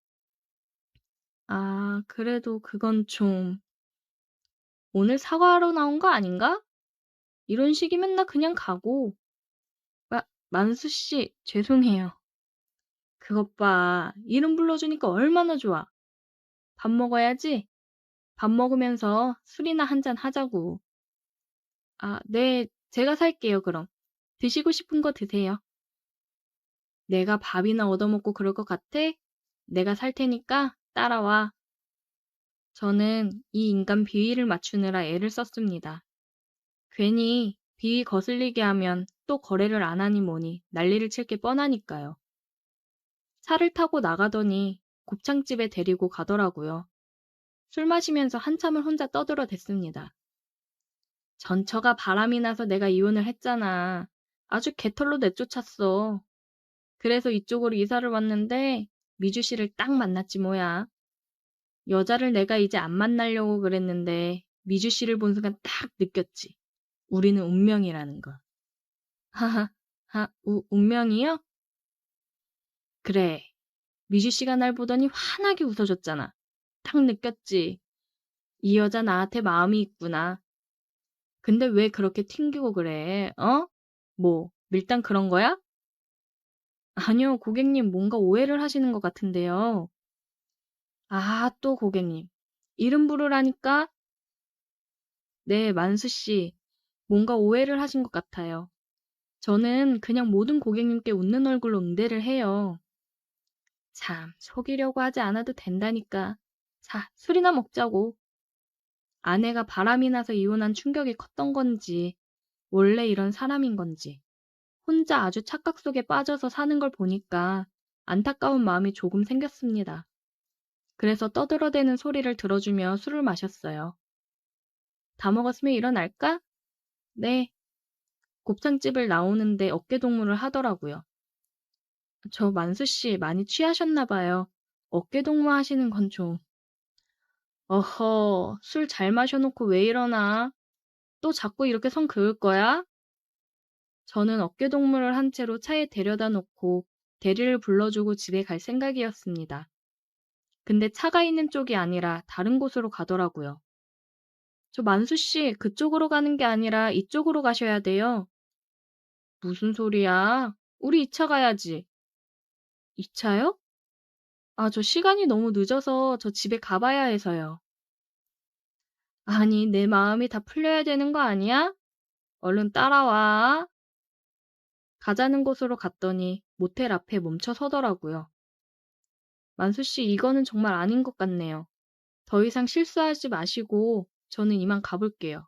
아, 그래도 그건 좀... 오늘 사과하러 나온 거 아닌가? 이런 식이면 나 그냥 가고. 만수 씨, 죄송해요. 그것 봐, 이름 불러주니까 얼마나 좋아. 밥 먹어야지. 밥 먹으면서 술이나 한잔 하자고. 아, 네, 제가 살게요, 그럼. 드시고 싶은 거 드세요. 내가 밥이나 얻어먹고 그럴 것 같아? 내가 살 테니까 따라와. 저는 이 인간 비위를 맞추느라 애를 썼습니다. 괜히 비위 거슬리게 하면 또 거래를 안 하니 뭐니 난리를 칠 게 뻔하니까요. 차를 타고 나가더니 곱창집에 데리고 가더라고요. 술 마시면서 한참을 혼자 떠들어댔습니다. 전처가 바람이 나서 내가 이혼을 했잖아. 아주 개털로 내쫓았어. 그래서 이쪽으로 이사를 왔는데 미주 씨를 딱 만났지 뭐야. 여자를 내가 이제 안 만나려고 그랬는데 미주 씨를 본 순간 딱 느꼈지. 우리는 운명이라는 거. 하하, 운명이요? 그래. 미주 씨가 날 보더니 환하게 웃어줬잖아. 딱 느꼈지. 이 여자 나한테 마음이 있구나. 근데 왜 그렇게 튕기고 그래? 어? 뭐, 밀당 그런 거야? 아니요, 고객님 뭔가 오해를 하시는 것 같은데요. 아, 또 고객님. 이름 부르라니까? 네, 만수 씨. 뭔가 오해를 하신 것 같아요. 저는 그냥 모든 고객님께 웃는 얼굴로 응대를 해요. 참, 속이려고 하지 않아도 된다니까. 자, 술이나 먹자고. 아내가 바람이 나서 이혼한 충격이 컸던 건지, 원래 이런 사람인 건지, 혼자 아주 착각 속에 빠져서 사는 걸 보니까 안타까운 마음이 조금 생겼습니다. 그래서 떠들어대는 소리를 들어주며 술을 마셨어요. 다 먹었으면 일어날까? 네. 곱창집을 나오는데 어깨동무를 하더라고요. 저 만수 씨 많이 취하셨나 봐요. 어깨동무 하시는 건 좀. 어허, 술 잘 마셔놓고 왜 이러나? 또 자꾸 이렇게 성 그을 거야? 저는 어깨동무를 한 채로 차에 데려다 놓고 대리를 불러주고 집에 갈 생각이었습니다. 근데 차가 있는 쪽이 아니라 다른 곳으로 가더라고요. 저 만수 씨, 그쪽으로 가는 게 아니라 이쪽으로 가셔야 돼요. 무슨 소리야? 우리 2차 가야지. 2차요? 아, 저 시간이 너무 늦어서 저 집에 가봐야 해서요. 아니, 내 마음이 다 풀려야 되는 거 아니야? 얼른 따라와. 가자는 곳으로 갔더니 모텔 앞에 멈춰 서더라고요. 만수 씨, 이거는 정말 아닌 것 같네요. 더 이상 실수하지 마시고 저는 이만 가볼게요.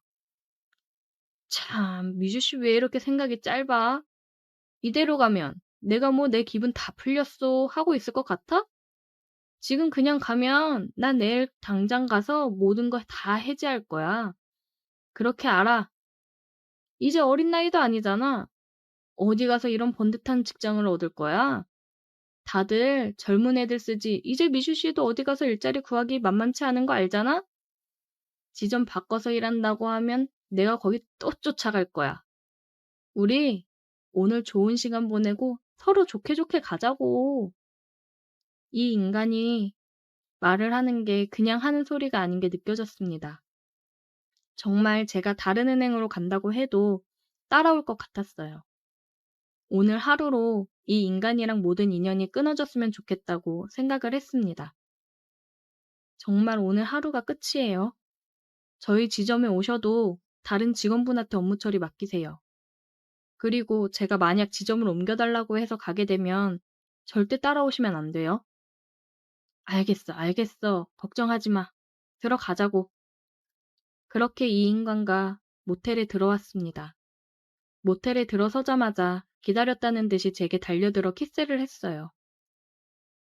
참, 미주 씨 왜 이렇게 생각이 짧아? 이대로 가면 내가 뭐 내 기분 다 풀렸어 하고 있을 것 같아? 지금 그냥 가면 난 내일 당장 가서 모든 걸 다 해지할 거야. 그렇게 알아. 이제 어린 나이도 아니잖아. 어디 가서 이런 번듯한 직장을 얻을 거야? 다들 젊은 애들 쓰지. 이제 미주 씨도 어디 가서 일자리 구하기 만만치 않은 거 알잖아? 지점 바꿔서 일한다고 하면 내가 거기 또 쫓아갈 거야. 우리 오늘 좋은 시간 보내고 서로 좋게 좋게 가자고. 이 인간이 말을 하는 게 그냥 하는 소리가 아닌 게 느껴졌습니다. 정말 제가 다른 은행으로 간다고 해도 따라올 것 같았어요. 오늘 하루로 이 인간이랑 모든 인연이 끊어졌으면 좋겠다고 생각을 했습니다. 정말 오늘 하루가 끝이에요. 저희 지점에 오셔도 다른 직원분한테 업무 처리 맡기세요. 그리고 제가 만약 지점을 옮겨달라고 해서 가게 되면 절대 따라오시면 안 돼요. 알겠어, 알겠어. 걱정하지 마. 들어가자고. 그렇게 이 인간과 모텔에 들어왔습니다. 모텔에 들어서자마자 기다렸다는 듯이 제게 달려들어 키스를 했어요.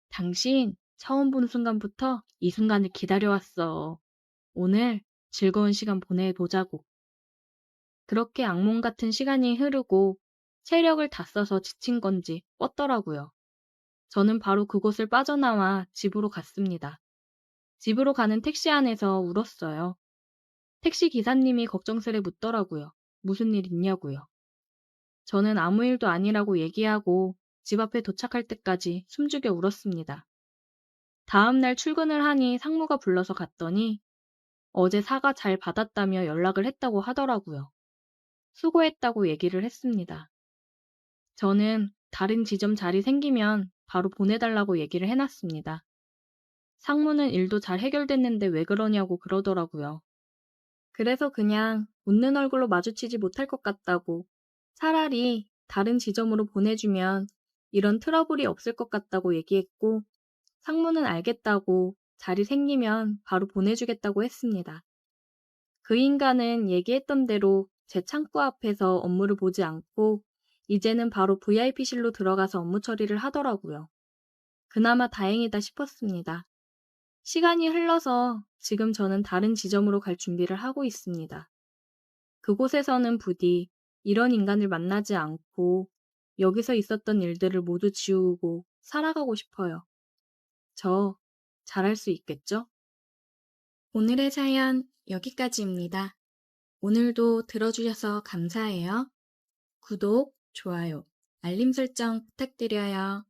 당신 처음 본 순간부터 이 순간을 기다려왔어. 오늘 즐거운 시간 보내보자고. 그렇게 악몽 같은 시간이 흐르고 체력을 다 써서 지친 건지 뻗더라고요. 저는 바로 그곳을 빠져나와 집으로 갔습니다. 집으로 가는 택시 안에서 울었어요. 택시 기사님이 걱정스레 묻더라고요. 무슨 일 있냐고요. 저는 아무 일도 아니라고 얘기하고 집 앞에 도착할 때까지 숨죽여 울었습니다. 다음 날 출근을 하니 상무가 불러서 갔더니 어제 사과 잘 받았다며 연락을 했다고 하더라고요. 수고했다고 얘기를 했습니다. 저는 다른 지점 자리 생기면 바로 보내달라고 얘기를 해놨습니다. 상무는 일도 잘 해결됐는데 왜 그러냐고 그러더라고요. 그래서 그냥 웃는 얼굴로 마주치지 못할 것 같다고 차라리 다른 지점으로 보내주면 이런 트러블이 없을 것 같다고 얘기했고 상무는 알겠다고 자리 생기면 바로 보내주겠다고 했습니다. 그 인간은 얘기했던 대로 제 창구 앞에서 업무를 보지 않고 이제는 바로 VIP실로 들어가서 업무 처리를 하더라고요. 그나마 다행이다 싶었습니다. 시간이 흘러서 지금 저는 다른 지점으로 갈 준비를 하고 있습니다. 그곳에서는 부디 이런 인간을 만나지 않고 여기서 있었던 일들을 모두 지우고 살아가고 싶어요. 저 잘할 수 있겠죠? 오늘의 사연 여기까지입니다. 오늘도 들어주셔서 감사해요. 구독, 좋아요, 알림 설정 부탁드려요.